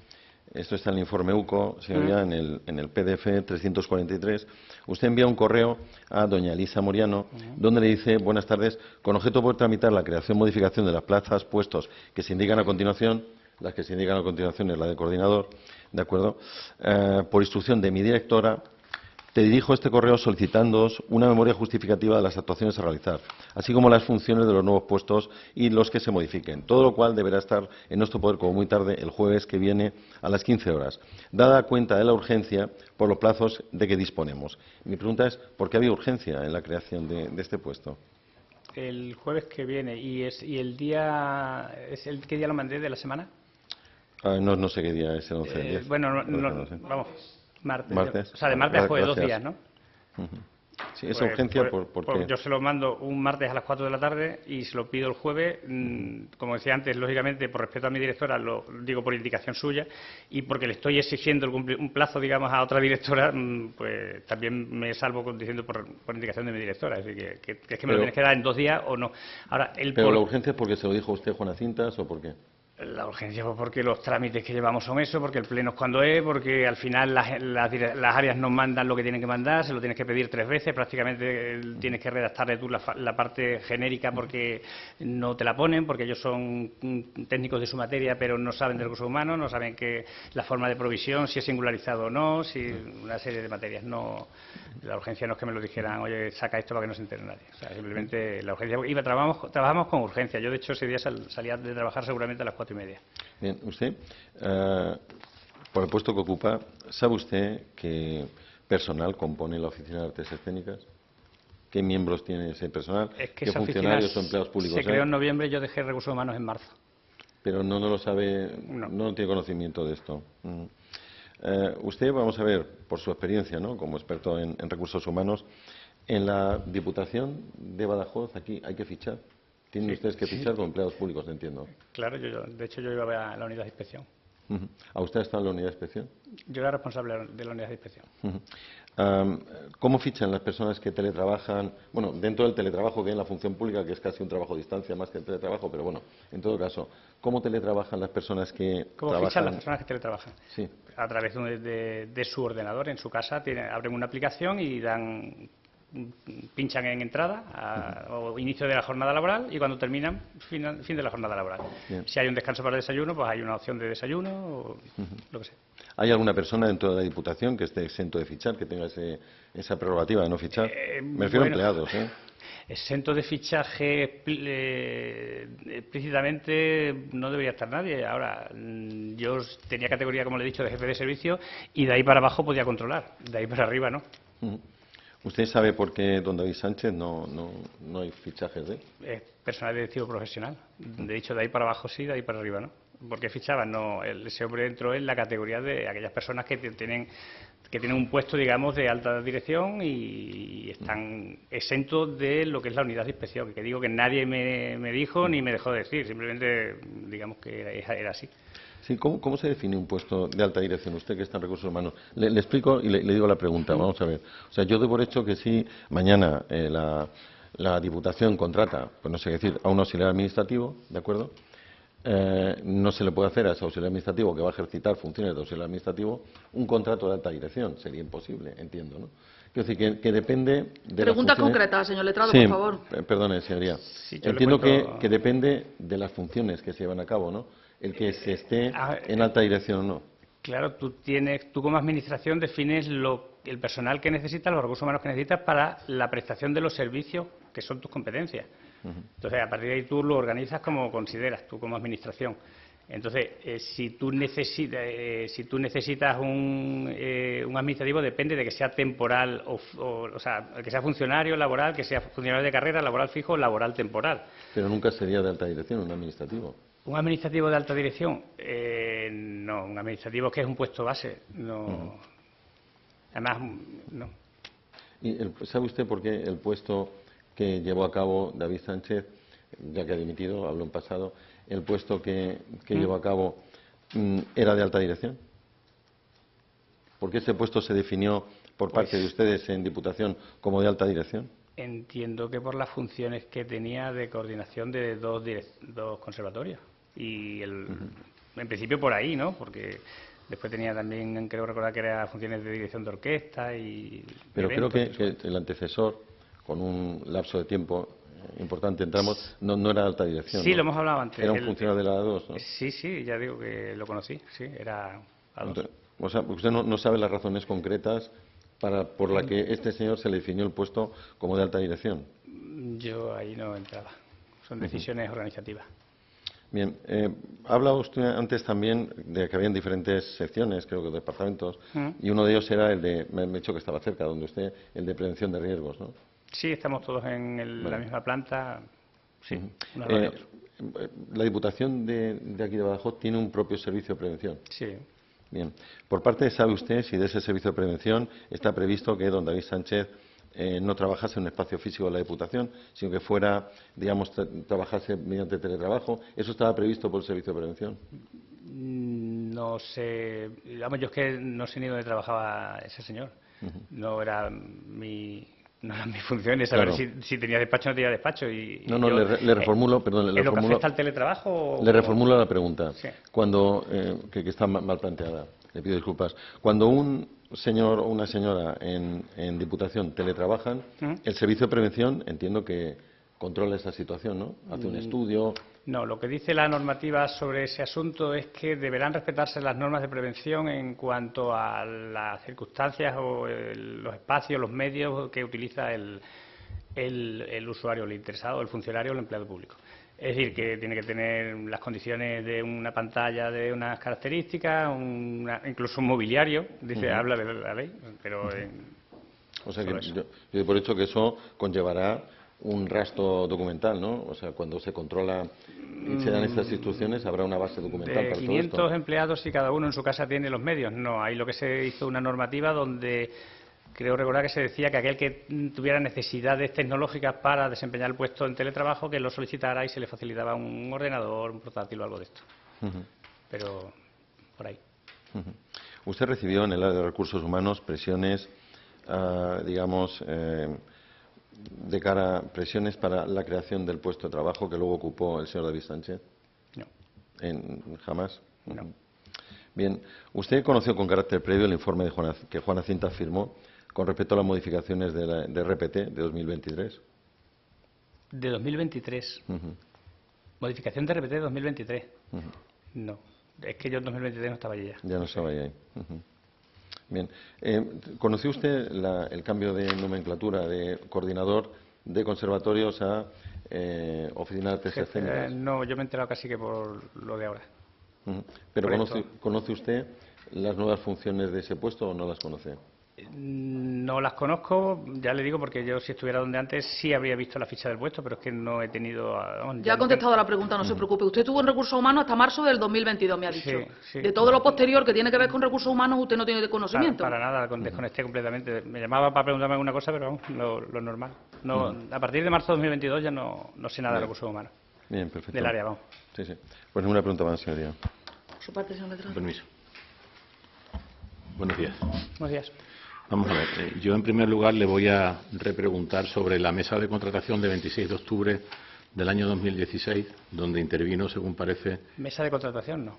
esto está en el informe UCO, señoría, en el PDF 343, usted envía un correo a doña Elisa Moriano, donde le dice: buenas tardes, con objeto por tramitar la creación o modificación de las plazas, puestos que se indican a continuación, las que se indican a continuación es la de coordinador, ¿de acuerdo? Por instrucción de mi directora, te dirijo este correo solicitándoos una memoria justificativa de las actuaciones a realizar, así como las funciones de los nuevos puestos y los que se modifiquen, todo lo cual deberá estar en nuestro poder como muy tarde el jueves que viene a las 15 horas, dada cuenta de la urgencia por los plazos de que disponemos. Mi pregunta es, ¿por qué había urgencia en la creación de este puesto? El jueves que viene, ¿y el día, qué día lo mandé de la semana? No sé qué día es el 11 del 10. Bueno, no sé. vamos. Martes. O sea, de martes a jueves, 2 días, ¿no? Sí, esa urgencia, ¿por qué? Yo se lo mando un martes a las 4 de la tarde y se lo pido el jueves, como decía antes, lógicamente, por respeto a mi directora, lo digo por indicación suya, y porque le estoy exigiendo un plazo, digamos, a otra directora, pues también me salvo diciendo por indicación de mi directora. Es decir, que es que me lo tienes que dar en 2 días o no. Ahora, ¿Pero la urgencia es porque se lo dijo usted, Juana Cintas, o por qué? La urgencia pues porque los trámites que llevamos son eso, porque el pleno es cuando es, porque al final las áreas nos mandan lo que tienen que mandar, se lo tienes que pedir 3 veces, prácticamente tienes que redactarle tú la parte genérica porque no te la ponen, porque ellos son técnicos de su materia pero no saben de recursos humanos, no saben que la forma de provisión, si es singularizado o no, si una serie de materias. No, la urgencia no es que me lo dijeran, oye, saca esto para que no se entere nadie. O sea, simplemente la urgencia, trabajamos con urgencia. Yo de hecho ese día salía de trabajar seguramente a las 4:30. Bien, usted, por el puesto que ocupa, ¿sabe usted qué personal compone la Oficina de Artes Escénicas? ¿Qué miembros tiene ese personal? ¿Qué funcionarios o empleados públicos se creó en noviembre, yo dejé Recursos Humanos en marzo. Pero no lo sabe, no tiene conocimiento de esto. Usted, vamos a ver, por su experiencia, ¿no?, como experto en recursos humanos, En la Diputación de Badajoz, aquí hay que fichar. Tienen ustedes que fichar con empleados públicos, entiendo. Claro, de hecho yo iba a la unidad de inspección. ¿A usted está en la unidad de inspección? Yo era responsable de la unidad de inspección. ¿Cómo fichan las personas que teletrabajan? Bueno, dentro del teletrabajo, que en la función pública, que es casi un trabajo a distancia más que el teletrabajo, pero bueno, en todo caso, ¿cómo teletrabajan las personas que ¿Cómo trabajan? fichan las personas que teletrabajan? Sí. A través de su ordenador en su casa, abren una aplicación y pinchan en entrada o inicio de la jornada laboral, y cuando terminan, fin de la jornada laboral. Bien. Si hay un descanso para el desayuno, pues hay una opción de desayuno o lo que sea. ¿Hay alguna persona dentro de la Diputación que esté exento de fichar, que tenga esa prerrogativa de no fichar? Me refiero a empleados, ¿eh? Exento de fichaje explícitamente no debería estar nadie. Ahora, yo tenía categoría, como le he dicho, de jefe de servicio, y de ahí para abajo podía controlar, de ahí para arriba no. ¿Usted sabe por qué don David Sánchez no hay fichajes de él? Es personal directivo profesional. De hecho, de ahí para abajo sí, de ahí para arriba no. ¿Por qué fichaban? No, ese hombre entró en la categoría de aquellas personas que tienen un puesto, digamos, de alta dirección y están exentos de lo que es la unidad de inspección. Que digo que nadie me dijo ni me dejó decir, simplemente digamos que era así. Sí, ¿cómo se define un puesto de alta dirección? Usted que está en recursos humanos. Le explico y le digo la pregunta. Vamos a ver. O sea, yo doy por hecho que si mañana la Diputación contrata, pues no sé qué decir, a un auxiliar administrativo, ¿de acuerdo? No se le puede hacer a ese auxiliar administrativo que va a ejercitar funciones de auxiliar administrativo un contrato de alta dirección. Sería imposible, entiendo, ¿no? Quiero decir que depende de Pregunta las funciones... concreta, señor letrado, sí, por favor. Perdone, señoría. Sí, entiendo que depende de las funciones que se llevan a cabo, ¿no? El que se esté en alta dirección o no. Claro, tú como administración defines el personal que necesitas, los recursos humanos que necesitas para la prestación de los servicios que son tus competencias. Entonces, a partir de ahí tú lo organizas como consideras, tú como administración. Entonces, si tú necesitas un administrativo, depende de que sea temporal, o sea, que sea funcionario laboral, que sea funcionario de carrera, laboral fijo o laboral temporal. Pero nunca sería de alta dirección un administrativo. ¿Un administrativo de alta dirección? No, un administrativo que es un puesto base. No. Además, no. ¿Y sabe usted por qué el puesto que llevó a cabo David Sánchez, ya que ha dimitido, habló en pasado, el puesto que llevó a cabo era de alta dirección? ¿Por qué ese puesto se definió por parte de ustedes en Diputación como de alta dirección? Entiendo que por las funciones que tenía de coordinación de dos conservatorios. Y en principio por ahí, ¿no? Porque después tenía también, creo recordar que era funciones de dirección de orquesta y... Pero creo que el antecesor, con un lapso de tiempo importante, entramos, no era alta dirección. Sí, ¿no? Lo hemos hablado antes. Era un funcionario de la A2, ¿no? Sí, ya digo que lo conocí, sí, era A2. Entonces, o sea, usted no sabe las razones concretas por la que este señor se le definió el puesto como de alta dirección. Yo ahí no entraba. Son decisiones organizativas. Bien, hablaba usted antes también de que habían diferentes secciones, creo que departamentos, y uno de ellos era el de, me ha dicho que estaba cerca, donde usted, el de prevención de riesgos, ¿no? Sí, estamos todos en la misma planta, sí. La Diputación de aquí de Badajoz tiene un propio servicio de prevención. Sí. Bien, por parte, ¿sabe usted si de ese servicio de prevención está previsto que don David Sánchez no trabajase en un espacio físico de la Diputación, sino que fuera, digamos, trabajase mediante teletrabajo? ¿Eso estaba previsto por el servicio de prevención? No sé, digamos, yo es que no sé ni dónde trabajaba ese señor. No era mi función es saber si tenía despacho o no tenía despacho. Le reformulo, perdón, ¿En lo que afecta al teletrabajo? Le reformulo la pregunta, sí. Cuando, que está mal planteada, le pido disculpas. Cuando un señor o una señora en Diputación teletrabajan, el servicio de prevención entiendo que controla esa situación, ¿no? Hace un estudio. No, lo que dice la normativa sobre ese asunto es que deberán respetarse las normas de prevención en cuanto a las circunstancias o los espacios, los medios que utiliza el usuario, el interesado, el funcionario o el empleado público. Es decir, que tiene que tener las condiciones de una pantalla de unas características, incluso un mobiliario, habla de la ley, pero... O sea que yo doy por hecho que eso conllevará un rastro documental, ¿no? O sea, cuando se controla y se dan estas instrucciones, habrá una base documental para todo esto. 500 empleados y cada uno en su casa tiene los medios. No, ahí lo que se hizo una normativa donde creo recordar que se decía que aquel que tuviera necesidades tecnológicas para desempeñar el puesto en teletrabajo, que lo solicitara y se le facilitaba un ordenador, un portátil o algo de esto. Pero por ahí. ¿Usted recibió en el área de recursos humanos presiones, digamos, de cara a presiones para la creación del puesto de trabajo que luego ocupó el señor David Sánchez? No. ¿Jamás? No. Bien, ¿usted conoció con carácter previo el informe que Juana Cinta firmó con respecto a las modificaciones de RPT de 2023? De 2023. Modificación de RPT de 2023. No. Es que yo en 2023 no estaba allí ya. Ya no estaba allí. Bien. ¿Conoció usted el cambio de nomenclatura de coordinador de conservatorios a oficina de artes escénicas? No, yo me he enterado casi que por lo de ahora. ¿Pero conoce usted las nuevas funciones de ese puesto o no las conoce? No las conozco, ya le digo, porque yo si estuviera donde antes sí habría visto la ficha del puesto, pero es que no he tenido... Ya ha contestado la pregunta, no se preocupe. Usted estuvo en recursos humanos hasta marzo del 2022, me ha dicho. Sí. De todo lo posterior que tiene que ver con recursos humanos, usted no tiene conocimiento. Para nada, desconecté completamente. Me llamaba para preguntarme alguna cosa, pero vamos, lo normal. No, a partir de marzo de 2022 ya no sé nada de recursos humanos. Bien, perfecto. Del área, vamos. Sí. Pues ninguna pregunta más, señoría. Por su parte, señor Letrado. Permiso. Buenos días. Buenos días. Vamos a ver, yo en primer lugar le voy a repreguntar sobre la mesa de contratación de 26 de octubre del año 2016, donde intervino, según parece... ¿Mesa de contratación? No.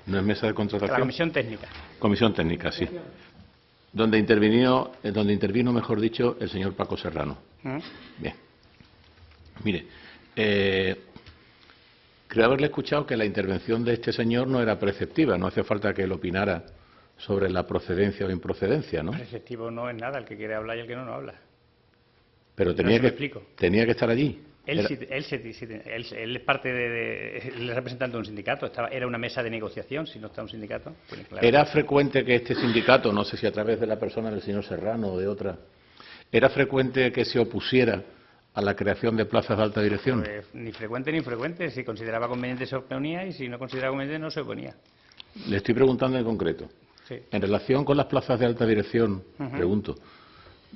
No es mesa de contratación. La comisión técnica. Comisión técnica, sí. Donde intervino, mejor dicho, el señor Paco Serrano. Bien. Mire, creo haberle escuchado que la intervención de este señor no era preceptiva, no hace falta que él opinara sobre la procedencia o improcedencia, ¿no? Preceptivo no es nada, el que quiere hablar y el que no habla. Pero tenía que estar allí. Él es parte el representante de un sindicato, era una mesa de negociación, si no está un sindicato. ¿Era frecuente que este sindicato, no sé si a través de la persona del señor Serrano o de otra, era frecuente que se opusiera a la creación de plazas de alta dirección? Pues, ni frecuente ni infrecuente, si consideraba conveniente se oponía y si no consideraba conveniente no se oponía. Le estoy preguntando en concreto. Sí. En relación con las plazas de alta dirección, pregunto,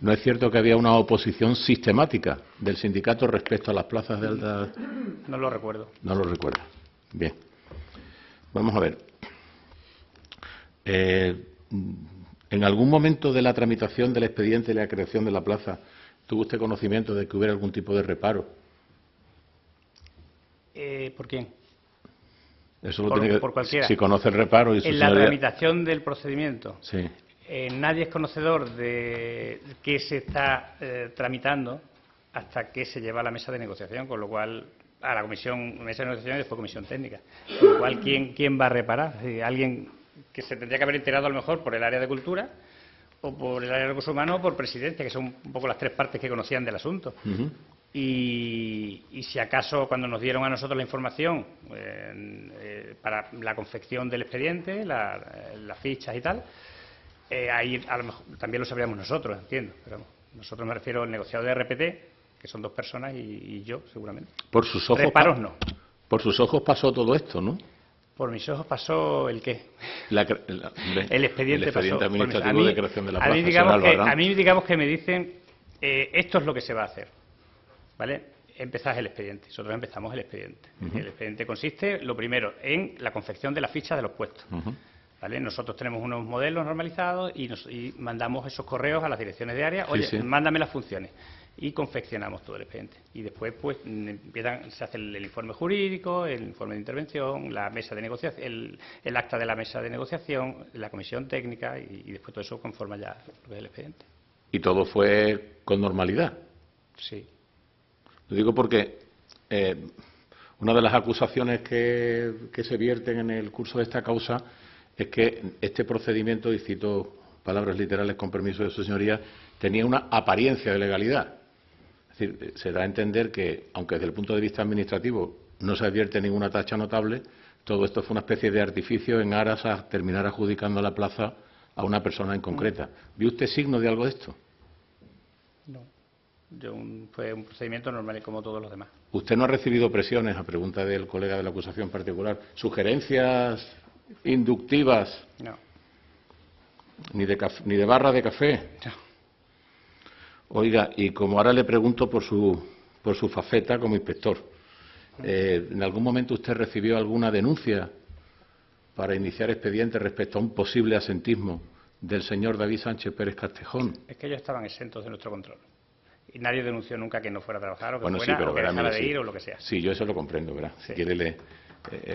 ¿no es cierto que había una oposición sistemática del sindicato respecto a las plazas de alta...? No lo recuerdo. No lo recuerdo. Bien. Vamos a ver. ¿En algún momento de la tramitación del expediente de la creación de la plaza tuvo usted conocimiento de que hubiera algún tipo de reparo? ¿Por quién? Eso lo tiene que... Por cualquiera. Si conoce el reparo y su en la tramitación del procedimiento. Sí. Nadie es conocedor de qué se está tramitando hasta que se lleva a la mesa de negociación, con lo cual a la mesa de negociación y después comisión técnica. Con lo cual, ¿quién va a reparar? Alguien que se tendría que haber enterado a lo mejor por el área de cultura o por el área de recursos humanos o por presidencia, que son un poco las tres partes que conocían del asunto. Y si acaso cuando nos dieron a nosotros la información para la confección del expediente, las fichas y tal, ahí a lo mejor también lo sabríamos nosotros, entiendo, pero nosotros me refiero al negociado de RPT, que son dos personas y yo seguramente. Por sus ojos reparos no. Por sus ojos pasó todo esto, ¿no? Por mis ojos pasó el qué. El expediente pasó. administrativo de creación de la plaza. A mí digamos que me dicen esto es lo que se va a hacer, ¿vale? Empezás el expediente. Nosotros empezamos el expediente. El expediente consiste, lo primero, en la confección de las fichas de los puestos. ¿Vale? Nosotros tenemos unos modelos normalizados y mandamos esos correos a las direcciones de área. Oye, mándame las funciones. Y confeccionamos todo el expediente. Y después pues se hace el informe jurídico, el informe de intervención, la mesa de negociación, el acta de la mesa de negociación, la comisión técnica y después todo eso conforma ya lo que es el expediente. ¿Y todo fue con normalidad? Sí. Lo digo porque una de las acusaciones que se vierten en el curso de esta causa es que este procedimiento, y cito palabras literales con permiso de su señoría, tenía una apariencia de legalidad. Es decir, se da a entender que, aunque desde el punto de vista administrativo no se advierte ninguna tacha notable, todo esto fue una especie de artificio en aras a terminar adjudicando la plaza a una persona en concreta. ¿Vio usted signo de algo de esto? No. Fue un procedimiento normal como todos los demás. ¿Usted no ha recibido presiones, a pregunta del colega de la acusación particular, sugerencias inductivas? No. Ni de barra de café. Oiga, y como ahora le pregunto por su faceta como inspector, ¿en algún momento usted recibió alguna denuncia para iniciar expediente respecto a un posible asentismo del señor David Sánchez Pérez Castejón? Es que ellos estaban exentos de nuestro control. Y nadie denunció nunca que no fuera a trabajar o que Bueno, fuera, sí, pero o que verá, dejara mire, de sí. ir o lo que sea. Sí, yo eso lo comprendo, ¿verdad? Sí. Si quiere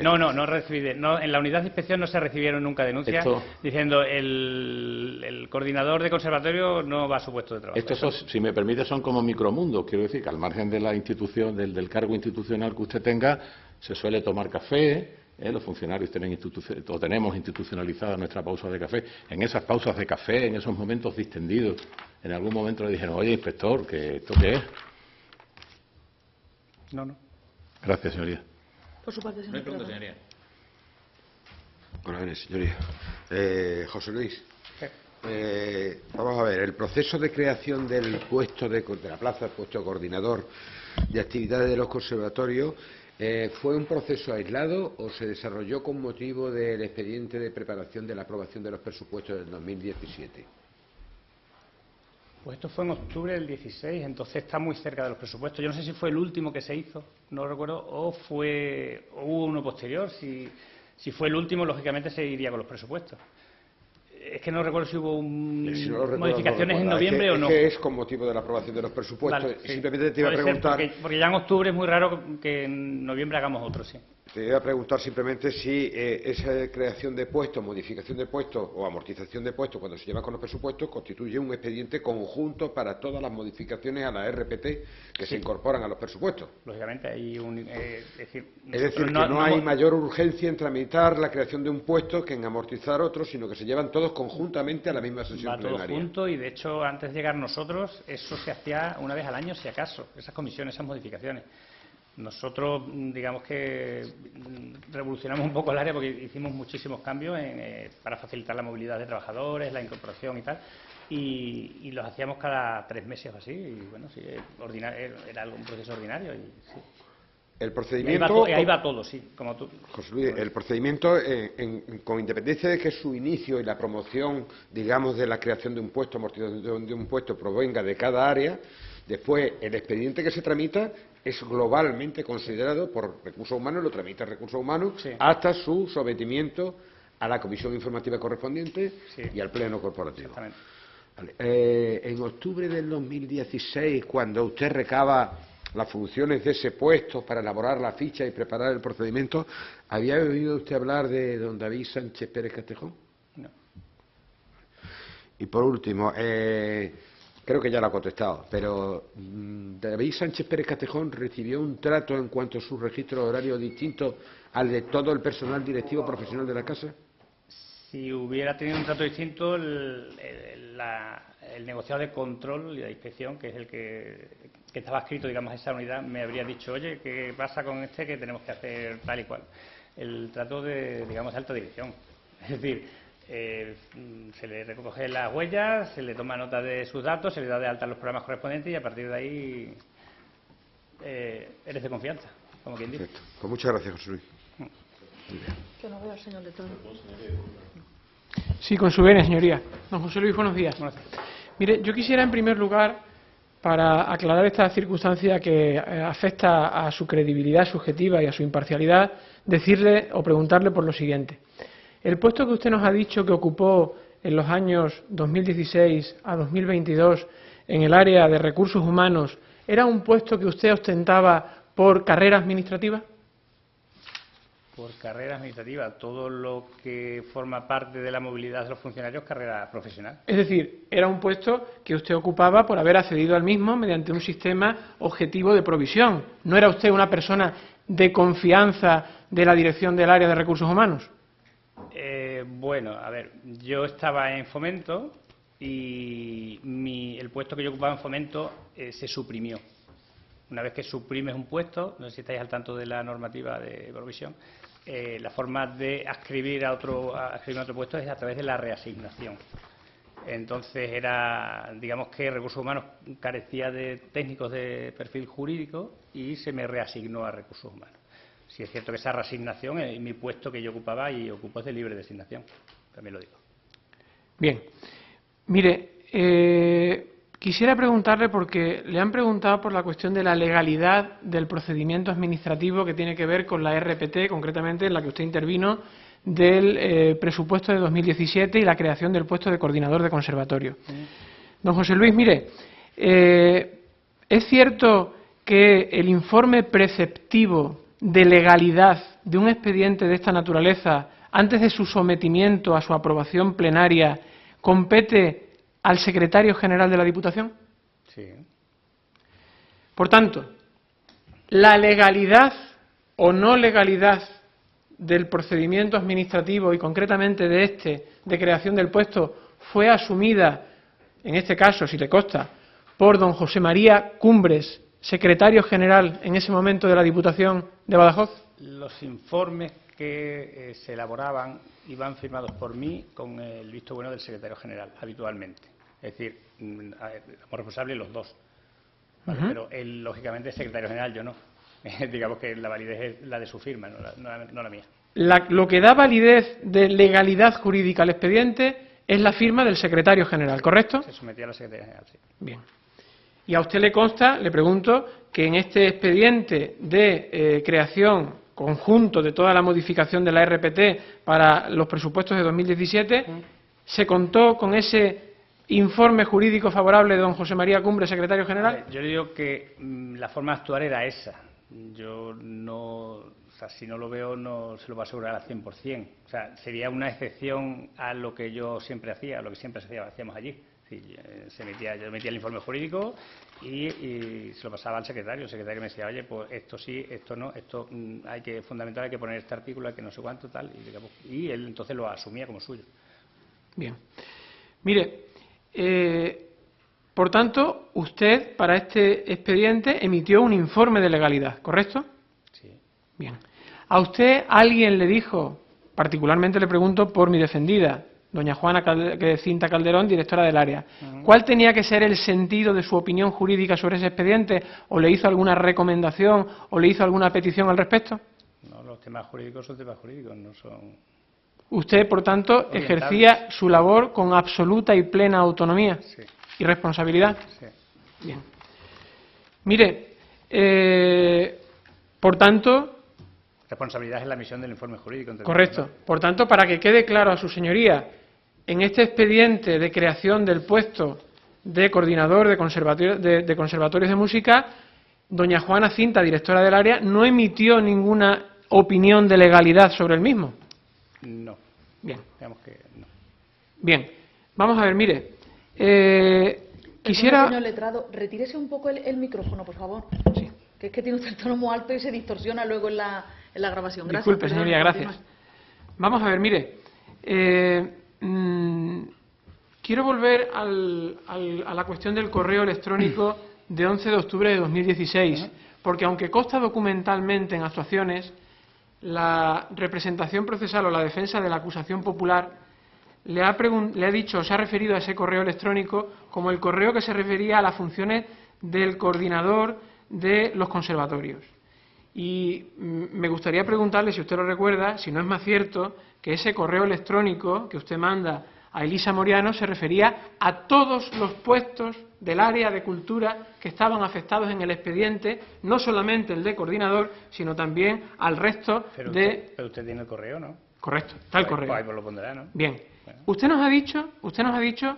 No recibí. En la unidad de inspección no se recibieron nunca denuncias diciendo el coordinador de conservatorio no va a su puesto de trabajo. Estos, si me permite, son como micromundos. Quiero decir que al margen de la institución, del cargo institucional que usted tenga, se suele tomar café. Los funcionarios tenemos institucionalizada nuestra pausa de café. En esas pausas de café, en esos momentos distendidos, en algún momento le dijeron: oye, inspector, ¿esto qué es? No. Gracias, señoría. Por su parte, señor. No hay pregunta, señoría. Bueno, a ver, señoría. José Luis. Sí. Vamos a ver, el proceso de creación del puesto de la plaza, el puesto de coordinador de actividades de los conservatorios, ¿fue un proceso aislado o se desarrolló con motivo del expediente de preparación de la aprobación de los presupuestos del 2017? Pues esto fue en octubre del 16, entonces está muy cerca de los presupuestos. Yo no sé si fue el último que se hizo, no lo recuerdo, o hubo uno posterior. Si fue el último, lógicamente se iría con los presupuestos. Es que no recuerdo si hubo Si no lo recuerdo, modificaciones en noviembre o no. Es que es con motivo de la aprobación de los presupuestos. Vale, sí. Simplemente te iba a Puede ser, preguntar... porque ya en octubre es muy raro que en noviembre hagamos otro, sí. Te iba a preguntar simplemente si esa creación de puestos, modificación de puestos o amortización de puestos cuando se lleva con los presupuestos constituye un expediente conjunto para todas las modificaciones a la RPT que se incorporan a los presupuestos. Lógicamente hay es decir, que no hay mayor urgencia en tramitar la creación de un puesto que en amortizar otro, sino que se llevan todos conjuntamente a la misma sesión plenaria. Va todo junto y de hecho antes de llegar nosotros eso se hacía una vez al año si acaso, esas comisiones, esas modificaciones. Nosotros, digamos que revolucionamos un poco el área porque hicimos muchísimos cambios para facilitar la movilidad de trabajadores, la incorporación y tal, y los hacíamos cada 3 meses o así, y bueno, sí, era un proceso ordinario. Y, sí. El procedimiento... Ahí va todo, sí, como tú. José Luis, el procedimiento, con independencia de que su inicio y la promoción, digamos, de la creación de un puesto, amortización de un puesto, provenga de cada área, después el expediente que se tramita es globalmente considerado por Recursos Humanos, lo tramita Recursos Humanos, sí, hasta su sometimiento a la comisión informativa correspondiente, sí, y al pleno corporativo. Exactamente. Vale. En octubre del 2016, cuando usted recaba las funciones de ese puesto para elaborar la ficha y preparar el procedimiento, ¿había oído usted hablar de don David Sánchez Pérez Castejón? No. Y por último, creo que ya lo ha contestado, pero ¿David Sánchez Pérez Castejón recibió un trato en cuanto a su registro horario distinto al de todo el personal directivo profesional de la casa? Si hubiera tenido un trato distinto, el negociado de control y de inspección, que es el que estaba escrito, digamos, a esa unidad, me habría dicho: oye, ¿qué pasa con este que tenemos que hacer tal y cual? El trato de, digamos, de alta dirección. Es decir, se le recoge las huellas, se le toma nota de sus datos, se le da de alta los programas correspondientes y a partir de ahí eres de confianza, como quien dice. Perfecto. Pues muchas gracias, José Luis. Que no veo al señor de todo. Sí, con su venia, señoría. Don José Luis, buenos días. Mire, yo quisiera en primer lugar, para aclarar esta circunstancia que afecta a su credibilidad subjetiva y a su imparcialidad, decirle o preguntarle por lo siguiente. El puesto que usted nos ha dicho que ocupó en los años 2016 a 2022 en el área de recursos humanos, ¿era un puesto que usted ostentaba por carrera administrativa? Por carrera administrativa, todo lo que forma parte de la movilidad de los funcionarios, carrera profesional. Es decir, era un puesto que usted ocupaba por haber accedido al mismo mediante un sistema objetivo de provisión. ¿No era usted una persona de confianza de la dirección del área de recursos humanos? Bueno, a ver, yo estaba en Fomento y el puesto que yo ocupaba en Fomento se suprimió. Una vez que suprimes un puesto, no sé si estáis al tanto de la normativa de provisión, la forma de adscribir a otro puesto es a través de la reasignación. Entonces digamos que Recursos Humanos carecía de técnicos de perfil jurídico y se me reasignó a Recursos Humanos. Sí es cierto que esa reasignación, mi puesto que yo ocupaba y ocupo es de libre designación, también lo digo. Bien. Mire, quisiera preguntarle, porque le han preguntado por la cuestión de la legalidad del procedimiento administrativo que tiene que ver con la RPT, concretamente en la que usted intervino, del presupuesto de 2017 y la creación del puesto de coordinador de conservatorio. Don José Luis, mire, es cierto que el informe preceptivo de legalidad de un expediente de esta naturaleza, antes de su sometimiento a su aprobación plenaria, compete al secretario general de la Diputación. Sí. Por tanto, la legalidad o no legalidad del procedimiento administrativo y concretamente de este, de creación del puesto, fue asumida, en este caso, si le consta, por don José María Cumbres, secretario general en ese momento de la Diputación de Badajoz. Los informes que se elaboraban iban firmados por mí con el visto bueno del secretario general, habitualmente. Es decir, somos responsables los dos, ¿vale? Pero él, lógicamente, es secretario general, yo no. Digamos que la validez es la de su firma, no la mía. Lo que da validez de legalidad jurídica al expediente es la firma del secretario general, ¿correcto? Se sometía a la secretaria general, sí. Bien. Y a usted le consta, le pregunto, que en este expediente de creación conjunto de toda la modificación de la RPT para los presupuestos de 2017, se contó con ese informe jurídico favorable de don José María Cumbres, secretario general. Yo le digo que la forma de actuar era esa. Yo no, o sea, si no lo veo, no se lo va a asegurar al 100%. O sea, sería una excepción a lo que yo siempre hacía, a lo que siempre hacíamos allí. Yo emitía el informe jurídico y se lo pasaba al secretario. El secretario me decía, oye, pues esto sí, esto no, esto hay que fundamental, hay que poner este artículo, hay que no sé cuánto, tal. Y él entonces lo asumía como suyo. Bien. Mire, por tanto, usted para este expediente emitió un informe de legalidad, ¿correcto? Sí. Bien. ¿A usted alguien le dijo, particularmente le pregunto por mi defendida, doña Juana Cinta Calderón, directora del área, cuál tenía que ser el sentido de su opinión jurídica sobre ese expediente? ¿O le hizo alguna recomendación o le hizo alguna petición al respecto? No, los temas jurídicos son temas jurídicos, no son... Usted, por tanto, ejercía su labor con absoluta y plena autonomía. Sí. ¿Y responsabilidad? Sí. Bien. Mire, por tanto... Responsabilidad es la emisión del informe jurídico. Correcto. Por tanto, para que quede claro a su señoría, en este expediente de creación del puesto de coordinador de conservatorios de música, doña Juana Cinta, directora del área, no emitió ninguna opinión de legalidad sobre el mismo. No. Bien. Digamos que no. Bien. Vamos a ver, mire. Quisiera... Señor letrado, retírese un poco el micrófono, por favor. Sí. Que es que tiene usted el tono muy alto y se distorsiona luego en la grabación. Gracias. Disculpe, señoría, gracias. Vamos a ver, mire. Quiero volver a la cuestión del correo electrónico de 11 de octubre de 2016, porque aunque consta documentalmente en actuaciones, la representación procesal o la defensa de la acusación popular le ha dicho, se ha referido a ese correo electrónico como el correo que se refería a las funciones del coordinador de los conservatorios. Y me gustaría preguntarle, si usted lo recuerda, si no es más cierto que ese correo electrónico que usted manda a Elisa Moriano se refería a todos los puestos del área de cultura que estaban afectados en el expediente, no solamente el de coordinador, sino también al resto pero usted tiene el correo, ¿no? Correcto, está el correo. Ahí lo pondrá, ¿no? Bien. Bueno. Usted nos ha dicho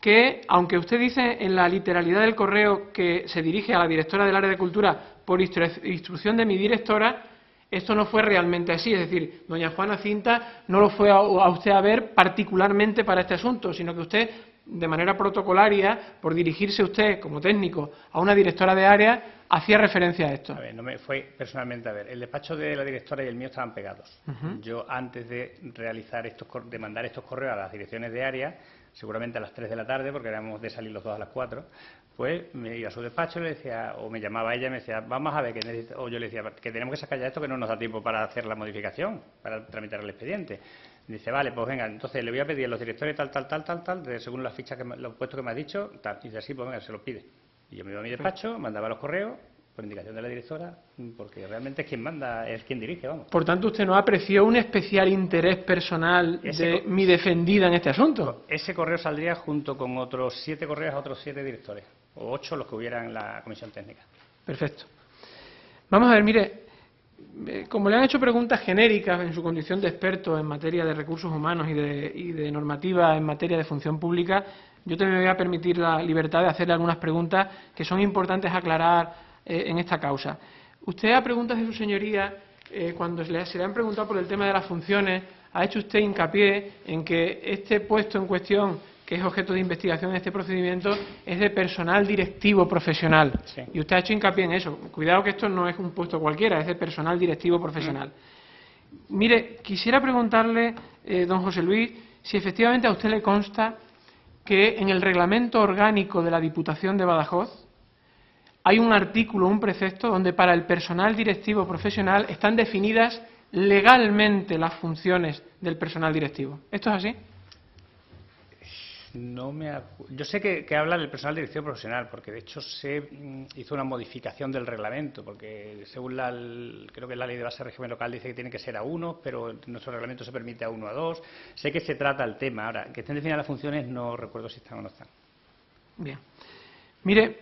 que, aunque usted dice en la literalidad del correo que se dirige a la directora del área de cultura por instrucción de mi directora, esto no fue realmente así. Es decir, doña Juana Cinta no lo fue a usted a ver particularmente para este asunto, sino que usted, de manera protocolaria, por dirigirse usted como técnico a una directora de área, hacía referencia a esto. A ver, no me fue personalmente a ver. El despacho de la directora y el mío estaban pegados. Yo, antes de de mandar estos correos a las direcciones de área, seguramente a las 3 de la tarde, porque éramos de salir los dos a las 4, pues me iba a su despacho y le decía, o me llamaba ella y me decía, vamos a ver, o yo le decía, que tenemos que sacar ya esto, que no nos da tiempo para hacer la modificación, para tramitar el expediente. Y dice, vale, pues venga, entonces le voy a pedir a los directores tal, según las fichas, los puestos que me ha dicho, tal. Y dice, así, pues venga, se los pide. Y yo me iba a mi despacho, mandaba los correos por indicación de la directora, porque realmente es quien manda, es quien dirige, vamos. Por tanto, ¿usted no apreció un especial interés personal de mi defendida en este asunto? Ese correo saldría junto con otros 7 correos a otros 7 directores, o 8 los que hubieran en la comisión técnica. Perfecto. Vamos a ver, mire, como le han hecho preguntas genéricas en su condición de experto en materia de recursos humanos y de normativa en materia de función pública, yo también me voy a permitir la libertad de hacerle algunas preguntas que son importantes aclarar en esta causa. Usted, a preguntas de su señoría, cuando se le han preguntado por el tema de las funciones, ha hecho usted hincapié en que este puesto en cuestión, que es objeto de investigación en este procedimiento, es de personal directivo profesional. Sí. Y usted ha hecho hincapié en eso. Cuidado que esto no es un puesto cualquiera, es de personal directivo profesional. Mire, quisiera preguntarle, don José Luis, si efectivamente a usted le consta que en el reglamento orgánico de la Diputación de Badajoz hay un artículo, un precepto, donde para el personal directivo profesional están definidas legalmente las funciones del personal directivo. ¿Esto es así? Yo sé que habla del personal directivo profesional, porque de hecho se hizo una modificación del reglamento, porque según creo que la ley de base de régimen local dice que tiene que ser A1, pero en nuestro reglamento se permite A1, A2. Sé que se trata el tema. Ahora, que estén definidas las funciones, no recuerdo si están o no están. Bien. Mire,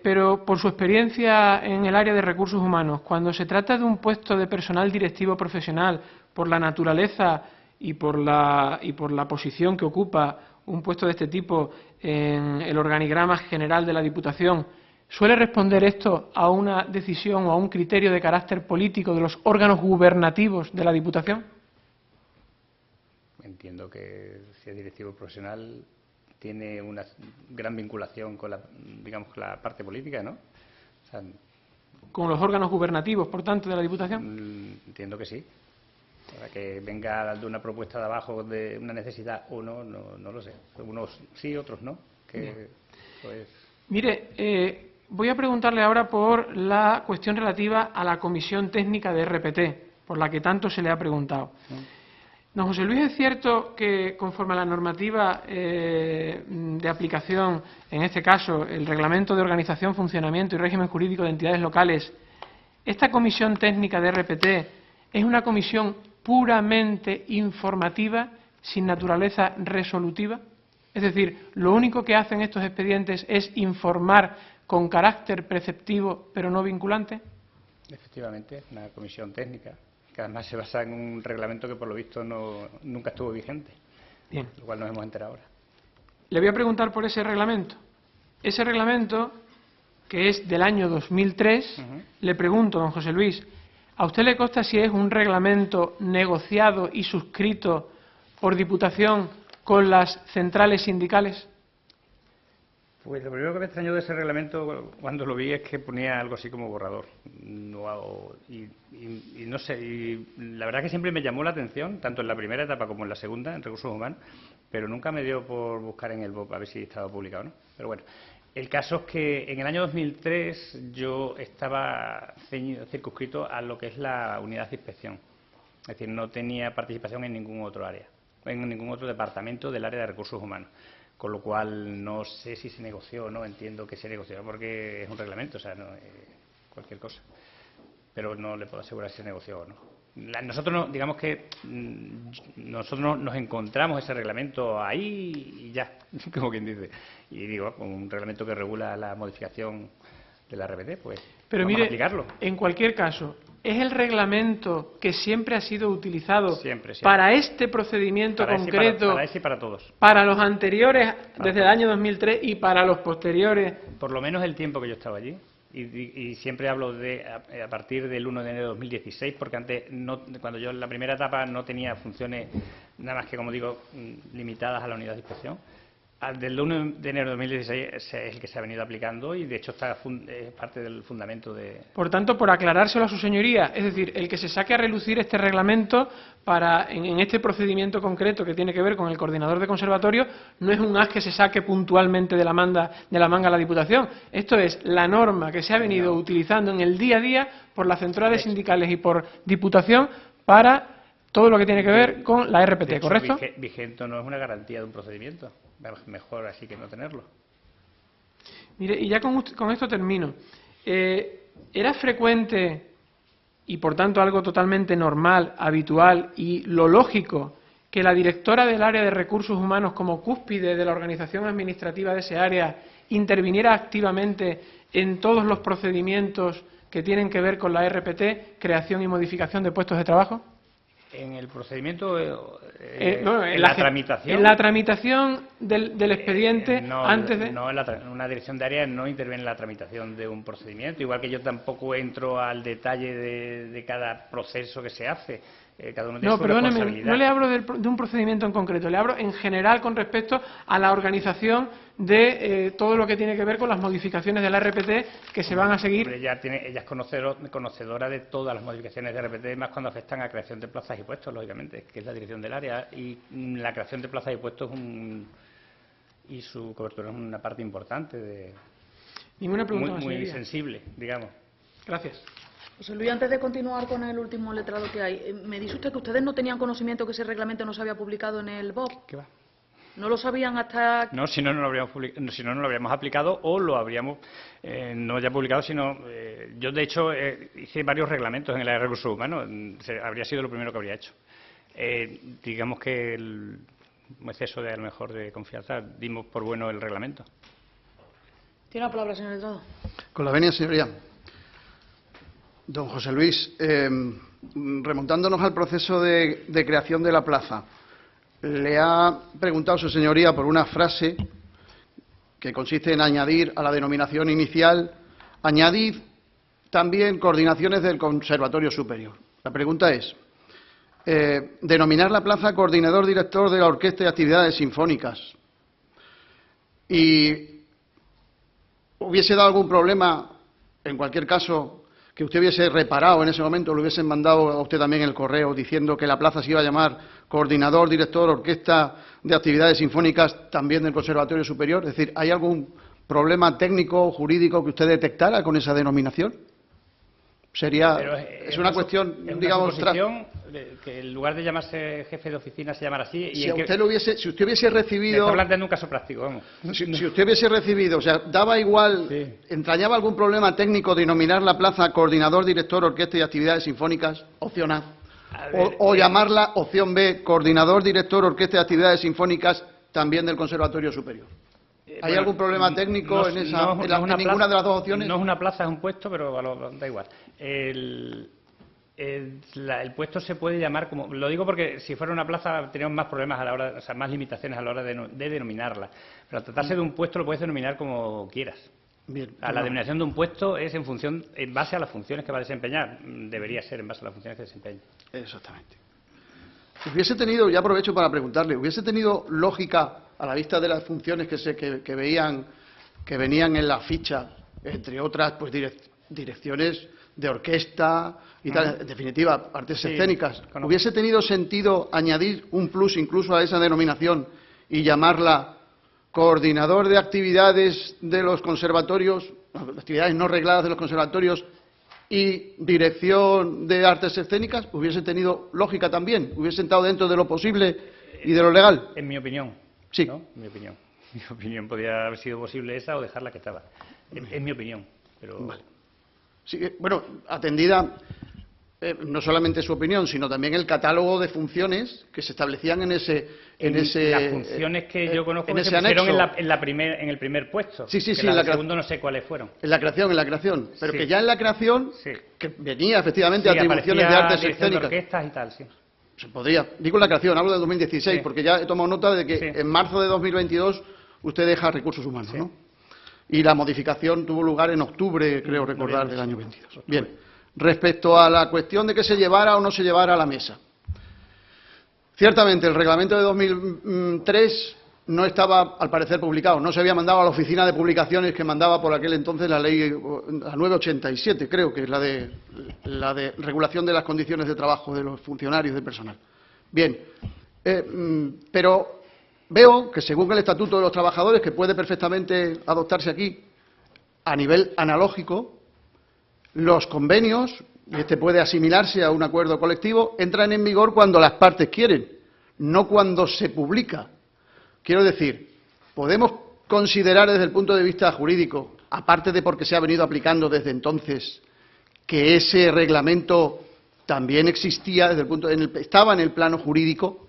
pero por su experiencia en el área de recursos humanos, cuando se trata de un puesto de personal directivo profesional, por la naturaleza y por la posición que ocupa un puesto de este tipo en el organigrama general de la Diputación, ¿suele responder esto a una decisión o a un criterio de carácter político de los órganos gubernativos de la Diputación? Entiendo que si es directivo profesional tiene una gran vinculación con la parte política, ¿no? O sea, ¿con los órganos gubernativos, por tanto, de la Diputación? Entiendo que sí. Para que venga de una propuesta de abajo de una necesidad o no lo sé. Unos sí, otros no. Pues... Mire, voy a preguntarle ahora por la cuestión relativa a la comisión técnica de RPT, por la que tanto se le ha preguntado. Don José Luis, ¿es cierto que conforme a la normativa de aplicación, en este caso el Reglamento de Organización, Funcionamiento y Régimen Jurídico de Entidades Locales, esta comisión técnica de RPT es una comisión puramente informativa, sin naturaleza resolutiva? Es decir, lo único que hacen estos expedientes es informar con carácter preceptivo, pero no vinculante. Efectivamente, una comisión técnica, que además se basa en un reglamento que por lo visto nunca estuvo vigente. Bien. Lo cual nos hemos enterado ahora. Le voy a preguntar por ese reglamento. Ese reglamento, que es del año 2003, le pregunto, don José Luis, ¿a usted le consta si es un reglamento negociado y suscrito por Diputación con las centrales sindicales? Pues lo primero que me extrañó de ese reglamento cuando lo vi es que ponía algo así como borrador. Y no sé, y la verdad que siempre me llamó la atención, tanto en la primera etapa como en la segunda, en recursos humanos, pero nunca me dio por buscar en el BOP a ver si estaba publicado o no. Pero bueno, el caso es que en el año 2003 yo estaba circunscrito a lo que es la unidad de inspección. Es decir, no tenía participación en ningún otro área, en ningún otro departamento del área de recursos humanos. Con lo cual no sé si se negoció o no, entiendo que se negoció porque es un reglamento, o sea, no cualquier cosa. Pero no le puedo asegurar si se negoció o no. Nosotros digamos que nosotros nos encontramos ese reglamento ahí y ya, como quien dice. Y digo, con un reglamento que regula la modificación de la RPT, pues pero vamos mire, a aplicarlo. En cualquier caso, ¿es el reglamento que siempre ha sido utilizado siempre. para este procedimiento concreto, para ese y para todos? Para los anteriores, desde el año 2003, y para los posteriores? Por lo menos el tiempo que yo estaba allí. Y siempre hablo a partir del 1 de enero de 2016, porque antes, cuando yo en la primera etapa no tenía funciones nada más que, como digo, limitadas a la unidad de inspección. Del 1 de enero de 2016 es el que se ha venido aplicando y, de hecho, está parte del fundamento de... Por tanto, por aclarárselo a su señoría, es decir, el que se saque a relucir este reglamento en este procedimiento concreto que tiene que ver con el coordinador de conservatorio, no es un as que se saque puntualmente de la manga a la Diputación. Esto es la norma que se ha venido utilizando en el día a día por las centrales sindicales y por Diputación para todo lo que tiene que ver con la RPT, de hecho, ¿correcto? Vigente no es una garantía de un procedimiento. Mejor así que no tenerlo. Mire, y ya con esto termino. ¿era frecuente y, por tanto, algo totalmente normal, habitual y lo lógico que la directora del área de recursos humanos, como cúspide de la organización administrativa de ese área, interviniera activamente en todos los procedimientos que tienen que ver con la RPT, creación y modificación de puestos de trabajo? En el procedimiento, en la tramitación. En la tramitación del expediente antes de... No, una dirección de área no interviene en la tramitación de un procedimiento, igual que yo tampoco entro al detalle de cada proceso que se hace. Cada uno tiene su responsabilidad. No le hablo de un procedimiento en concreto, le hablo en general con respecto a la organización de todo lo que tiene que ver con las modificaciones de la RPT que se van a seguir. Ella es conocedora de todas las modificaciones de RPT, más cuando afectan a creación de plazas y puestos, lógicamente, que es la dirección del área, y la creación de plazas y puestos y su cobertura es una parte importante de... Ninguna pregunta más, muy sensible, digamos. Gracias. José Luis, antes de continuar con el último letrado que hay, me dice usted que ustedes no tenían conocimiento que ese reglamento no se había publicado en el BOP. ¿Qué va? ¿No lo sabían hasta...? No, si no, no lo habríamos aplicado o lo habríamos no ya publicado, sino... yo, de hecho, hice varios reglamentos en el área de recursos humanos. Habría sido lo primero que habría hecho. Digamos que el exceso de, a lo mejor, de confianza, dimos por bueno el reglamento. Tiene la palabra, señor letrado. Con la venia, señoría. Don José Luis, remontándonos al proceso de creación de la plaza, le ha preguntado su señoría por una frase que consiste en añadir a la denominación inicial, añadir también coordinaciones del Conservatorio Superior. La pregunta es, denominar la plaza coordinador director de la Orquesta de Actividades Sinfónicas, y hubiese dado algún problema, en cualquier caso, que usted hubiese reparado en ese momento, le hubiesen mandado a usted también el correo diciendo que la plaza se iba a llamar coordinador, director, orquesta de actividades sinfónicas también del Conservatorio Superior. Es decir, ¿hay algún problema técnico o jurídico que usted detectara con esa denominación? Es una cuestión, digamos, que en lugar de llamarse jefe de oficina se llamara así. Si usted hubiese recibido... Está planteando un caso práctico, vamos. Si usted hubiese recibido, o sea, daba igual, sí. ¿Entrañaba algún problema técnico de denominar la plaza coordinador, director, orquesta y actividades sinfónicas? Opción A. O llamarla, opción B, coordinador, director, orquesta y actividades sinfónicas también del Conservatorio Superior. ¿Hay algún problema técnico en ninguna de las dos opciones? No es una plaza, es un puesto, pero da igual. El puesto se puede llamar como... Lo digo porque si fuera una plaza tenemos más problemas a la hora, o sea, más limitaciones a la hora de denominarla. Pero al tratarse de un puesto lo puedes denominar como quieras. Bien, la denominación de un puesto es en base a las funciones que va a desempeñar. Debería ser en base a las funciones que desempeña. Exactamente. Hubiese tenido, ya aprovecho para preguntarle, ¿hubiese tenido lógica, a la vista de las funciones que venían en la ficha, entre otras, pues direcciones de orquesta y tal, en definitiva, artes escénicas, ¿hubiese tenido sentido añadir un plus incluso a esa denominación y llamarla coordinador de actividades de los conservatorios, actividades no regladas de los conservatorios y dirección de artes escénicas? ¿Hubiese tenido lógica también? ¿Hubiese estado dentro de lo posible y de lo legal? En mi opinión. Sí. ¿No? En mi opinión. En mi opinión podría haber sido posible esa o dejarla que estaba. En mi opinión. Pero... Vale. Sí, bueno, atendida no solamente su opinión, sino también el catálogo de funciones que se establecían en ese las funciones que yo conozco que se pusieron en el primer puesto. Sí, en el segundo no sé cuáles fueron. En la creación. Pero sí. Que ya en la creación, sí. Que venía efectivamente atribuciones de artes escénicas. De orquestas y tal, sí. Se podría. Digo en la creación, hablo del 2016, sí. Porque ya he tomado nota de que en marzo de 2022 usted deja recursos humanos, sí. ¿No? Y la modificación tuvo lugar en octubre, creo recordar, del año 22. Bien. Respecto a la cuestión de que se llevara o no se llevara a la mesa. Ciertamente, el reglamento de 2003 no estaba, al parecer, publicado. No se había mandado a la oficina de publicaciones que mandaba por aquel entonces la ley, la 987, creo que es la de regulación de las condiciones de trabajo de los funcionarios de personal. Bien, pero veo que según el Estatuto de los Trabajadores, que puede perfectamente adoptarse aquí a nivel analógico, los convenios, y este puede asimilarse a un acuerdo colectivo, entran en vigor cuando las partes quieren, no cuando se publica. Quiero decir, podemos considerar desde el punto de vista jurídico, aparte de porque se ha venido aplicando desde entonces, que ese reglamento también existía desde el punto estaba en el plano jurídico?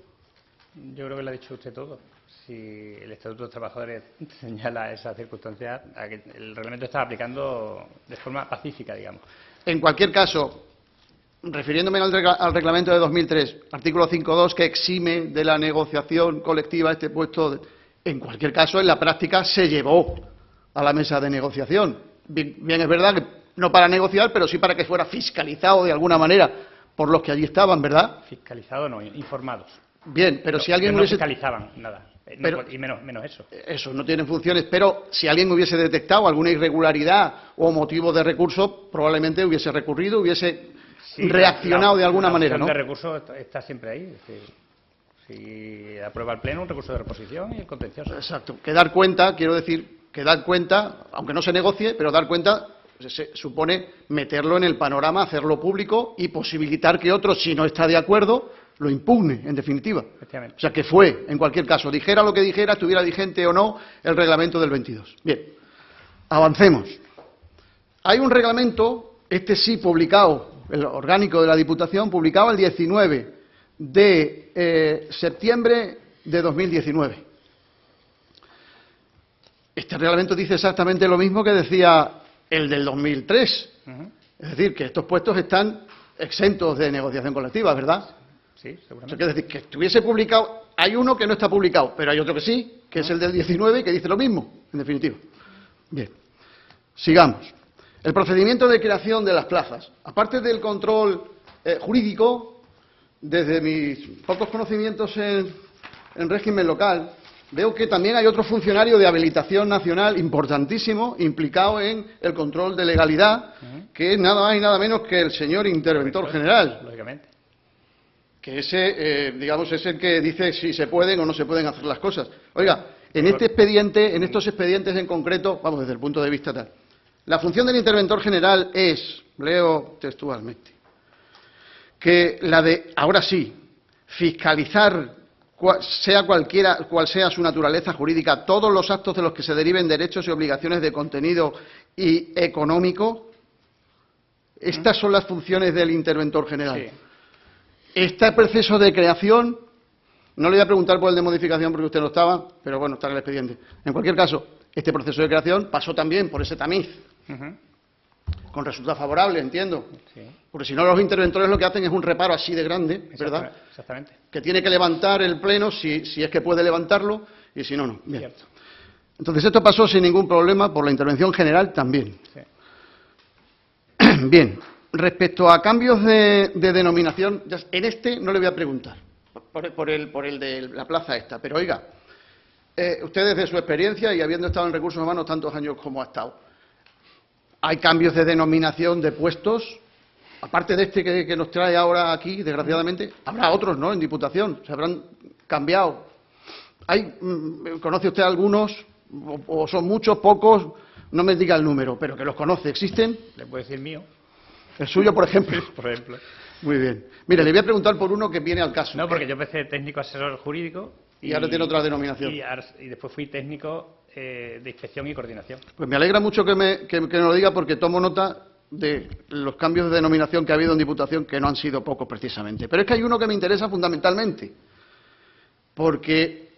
Yo creo que lo ha dicho usted todo. Si el Estatuto de los Trabajadores señala esa circunstancia, el reglamento está aplicando de forma pacífica, digamos. En cualquier caso, refiriéndome al reglamento de 2003, artículo 5.2, que exime de la negociación colectiva este puesto, en cualquier caso, en la práctica se llevó a la mesa de negociación. Bien es verdad que no para negociar, pero sí para que fuera fiscalizado de alguna manera por los que allí estaban, ¿verdad? Fiscalizado no, informados. Bien, pero si alguien no hubiese... fiscalizaban nada. Pero, y menos eso. Eso, no tienen funciones, pero si alguien hubiese detectado alguna irregularidad o motivo de recurso, probablemente hubiese recurrido, hubiese reaccionado de alguna manera, ¿no? La opción de recurso está siempre ahí. Es decir, si aprueba el Pleno, un recurso de reposición y el contencioso. Exacto. Que dar cuenta, quiero decir, que dar cuenta, aunque no se negocie, pero dar cuenta se supone meterlo en el panorama, hacerlo público y posibilitar que otro, si no está de acuerdo, lo impugne, en definitiva. O sea, que fue, en cualquier caso, dijera lo que dijera, estuviera vigente o no el reglamento del 22. Bien, avancemos. Hay un reglamento, este sí publicado, el orgánico de la Diputación, publicado el 19 de septiembre de 2019. Este reglamento dice exactamente lo mismo que decía el del 2003. Es decir, que estos puestos están exentos de negociación colectiva, ¿verdad? Sí, seguramente. O sea, es decir, que estuviese publicado, hay uno que no está publicado, pero hay otro que sí, que es el del 19, que dice lo mismo, en definitiva. Bien, sigamos. El procedimiento de creación de las plazas. Aparte del control jurídico, desde mis pocos conocimientos en régimen local, veo que también hay otro funcionario de habilitación nacional importantísimo implicado en el control de legalidad, que es nada más y nada menos que el señor interventor general. Lógicamente. Que ese, digamos, es el que dice si se pueden o no se pueden hacer las cosas. Oiga, en este expediente, en estos expedientes en concreto, vamos, desde el punto de vista tal, la función del interventor general es, leo textualmente, que la de, ahora sí, fiscalizar, cual sea su naturaleza jurídica, todos los actos de los que se deriven derechos y obligaciones de contenido y económico. Estas son las funciones del interventor general. Sí. Este proceso de creación, no le voy a preguntar por el de modificación porque usted no estaba, pero bueno, está en el expediente. En cualquier caso, este proceso de creación pasó también por ese tamiz, con resultado favorable, entiendo. Sí. Porque si no, los interventores lo que hacen es un reparo así de grande, ¿verdad? Exactamente. Que tiene que levantar el Pleno si es que puede levantarlo, y si no, no. Bien. Cierto. Entonces, esto pasó sin ningún problema por la intervención general también. Sí. Bien. Respecto a cambios de denominación, en este no le voy a preguntar, por el de la plaza esta, pero oiga, usted desde su experiencia y habiendo estado en recursos humanos tantos años como ha estado, ¿hay cambios de denominación de puestos? Aparte de este que nos trae ahora aquí, desgraciadamente, habrá otros, ¿no?, en Diputación, se habrán cambiado. ¿Conoce usted algunos, o son muchos, pocos? No me diga el número, pero que los conoce, ¿existen? Le puedo decir mío. ¿El suyo, por ejemplo? Por ejemplo. Muy bien. Mire, le voy a preguntar por uno que viene al caso. No, porque yo empecé técnico asesor jurídico. Y ahora tiene otra denominación. Y después fui técnico de inspección y coordinación. Pues me alegra mucho que me lo diga porque tomo nota de los cambios de denominación que ha habido en Diputación, que no han sido pocos precisamente. Pero es que hay uno que me interesa fundamentalmente, porque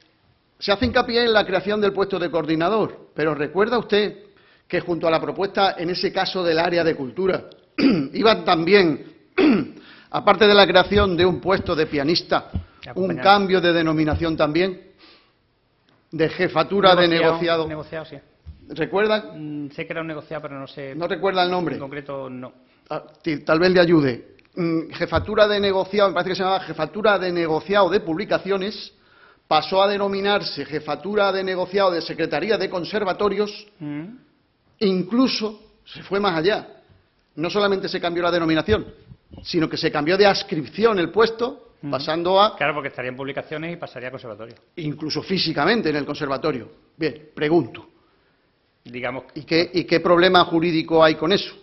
se hace hincapié en la creación del puesto de coordinador. Pero ¿recuerda usted que junto a la propuesta, en ese caso del área de cultura, iban también, aparte de la creación de un puesto de pianista, un cambio de denominación también, de jefatura de negociado? Negociado, sí. ¿Recuerda? Sé que era un negociado, pero no sé. ¿No recuerda el nombre? En concreto, no. Tal vez le ayude. Jefatura de negociado, me parece que se llamaba jefatura de negociado de publicaciones, pasó a denominarse jefatura de negociado de Secretaría de Conservatorios, incluso se fue más allá. No solamente se cambió la denominación, sino que se cambió de adscripción el puesto, pasando a... Claro, porque estaría en publicaciones y pasaría a conservatorio. Incluso físicamente en el conservatorio. Bien, pregunto. Digamos... ¿Y qué problema jurídico hay con eso?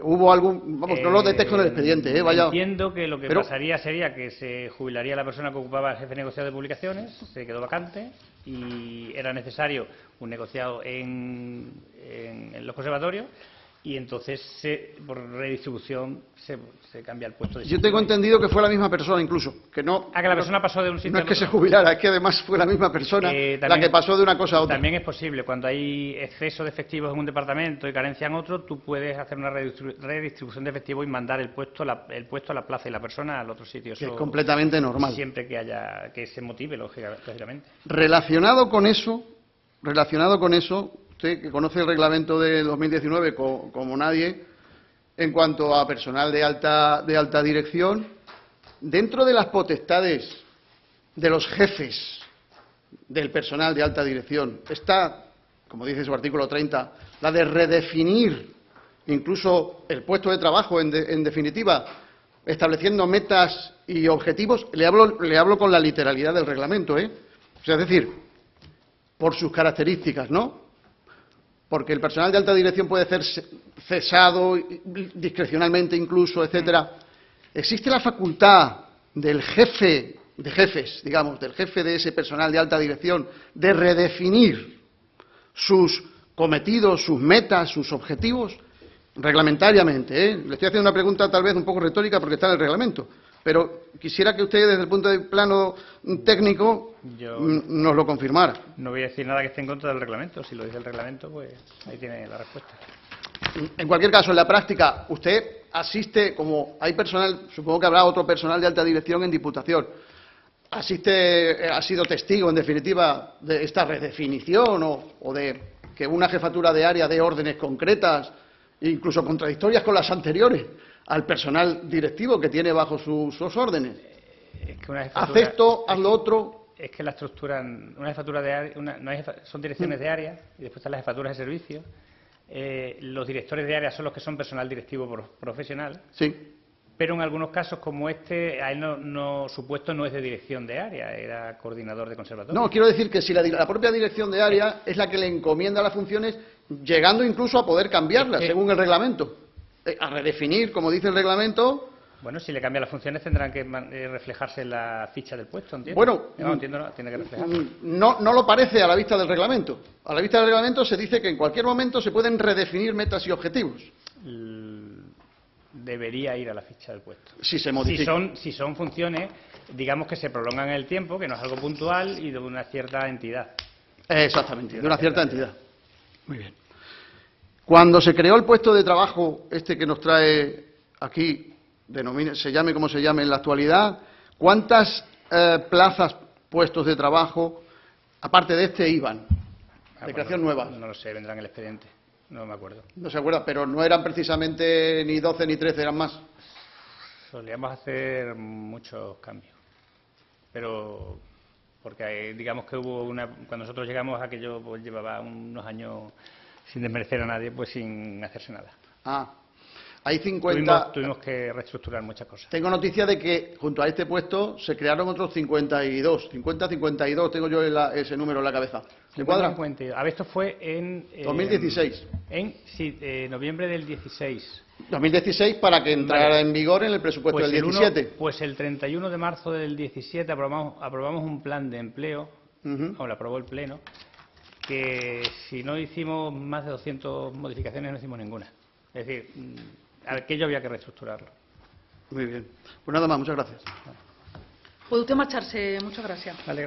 ¿Hubo algún...? Vamos, no lo detecto en el expediente, vaya... Entiendo que lo que pasaría sería que se jubilaría la persona que ocupaba el jefe negociado de publicaciones, se quedó vacante, y era necesario un negociado en los conservatorios, y entonces por redistribución se cambia el puesto de sitio. Yo tengo entendido que fue la misma persona incluso, que no... Que la persona pasó de un sitio no a es que otro. se jubilara, es que además fue la misma persona la que pasó de una cosa a otra. También es posible, cuando hay exceso de efectivos en un departamento y carencia en otro, tú puedes hacer una redistribución de efectivos y mandar el puesto a la plaza y la persona al otro sitio. Que es completamente normal. Siempre que se motive, lógicamente. Relacionado con eso, usted que conoce el reglamento de 2019 como nadie, en cuanto a personal de alta dirección, dentro de las potestades de los jefes del personal de alta dirección está, como dice su artículo 30, la de redefinir incluso el puesto de trabajo, en definitiva, estableciendo metas y objetivos. Le hablo con la literalidad del reglamento, ¿eh? O sea, es decir, por sus características, ¿no? Porque el personal de alta dirección puede ser cesado discrecionalmente incluso, etcétera. Existe la facultad del jefe de jefes, digamos, del jefe de ese personal de alta dirección, de redefinir sus cometidos, sus metas, sus objetivos, reglamentariamente, ¿eh? Le estoy haciendo una pregunta tal vez un poco retórica porque está en el reglamento, pero quisiera que usted, desde el punto de plano técnico, nos lo confirmara. No voy a decir nada que esté en contra del reglamento. Si lo dice el reglamento, pues ahí tiene la respuesta. En cualquier caso, en la práctica, usted asiste, como hay personal, supongo que habrá otro personal de alta dirección en Diputación, ha sido testigo, en definitiva, de esta redefinición o de que una jefatura de área dé órdenes concretas, incluso contradictorias con las anteriores, al personal directivo que tiene bajo sus órdenes. Es que haz esto, haz lo otro. Es que la estructura, una jefatura de área, son direcciones de área y después están las jefaturas de servicio. Los directores de área son los que son personal directivo profesional. Sí. Pero en algunos casos como este, a él su puesto no es de dirección de área, era coordinador de conservatorio. No, quiero decir que si la propia dirección de área es la que le encomienda las funciones, llegando incluso a poder cambiarlas según el reglamento, a redefinir, como dice el reglamento. Bueno, si le cambia las funciones tendrán que reflejarse en la ficha del puesto, ¿entiendes? Bueno, entiendo, tiene que reflejarse. No lo parece a la vista del reglamento. A la vista del reglamento se dice que en cualquier momento se pueden redefinir metas y objetivos. Debería ir a la ficha del puesto. Si se modifica. Si son funciones, digamos, que se prolongan en el tiempo, que no es algo puntual y de una cierta entidad. Exactamente, de una cierta entidad. Muy bien. Cuando se creó el puesto de trabajo, que nos trae aquí, se llame como se llame en la actualidad, ¿cuántas plazas, puestos de trabajo, aparte de iban? De creación nueva. No lo sé, vendrá en el expediente. No me acuerdo. No se acuerda, pero no eran precisamente ni 12 ni 13, eran más. Solíamos hacer muchos cambios. Pero, porque digamos que hubo cuando nosotros llegamos, aquello pues llevaba unos años, sin desmerecer a nadie, pues sin hacerse nada. Hay 50... Tuvimos que reestructurar muchas cosas. Tengo noticia de que junto a este puesto se crearon otros 52. 52, tengo yo ese número en la cabeza. ¿Se cuadra? 52. A ver, esto fue en... 2016. Noviembre del 16. 2016 para que entrara en vigor en el presupuesto del 17. Pues el 31 de marzo del 17 aprobamos un plan de empleo, o lo aprobó el Pleno, que si no hicimos más de 200 modificaciones no hicimos ninguna. Es decir, aquello había que reestructurarlo. Muy bien. Pues nada más, muchas gracias. Puede usted marcharse. Muchas gracias. Vale.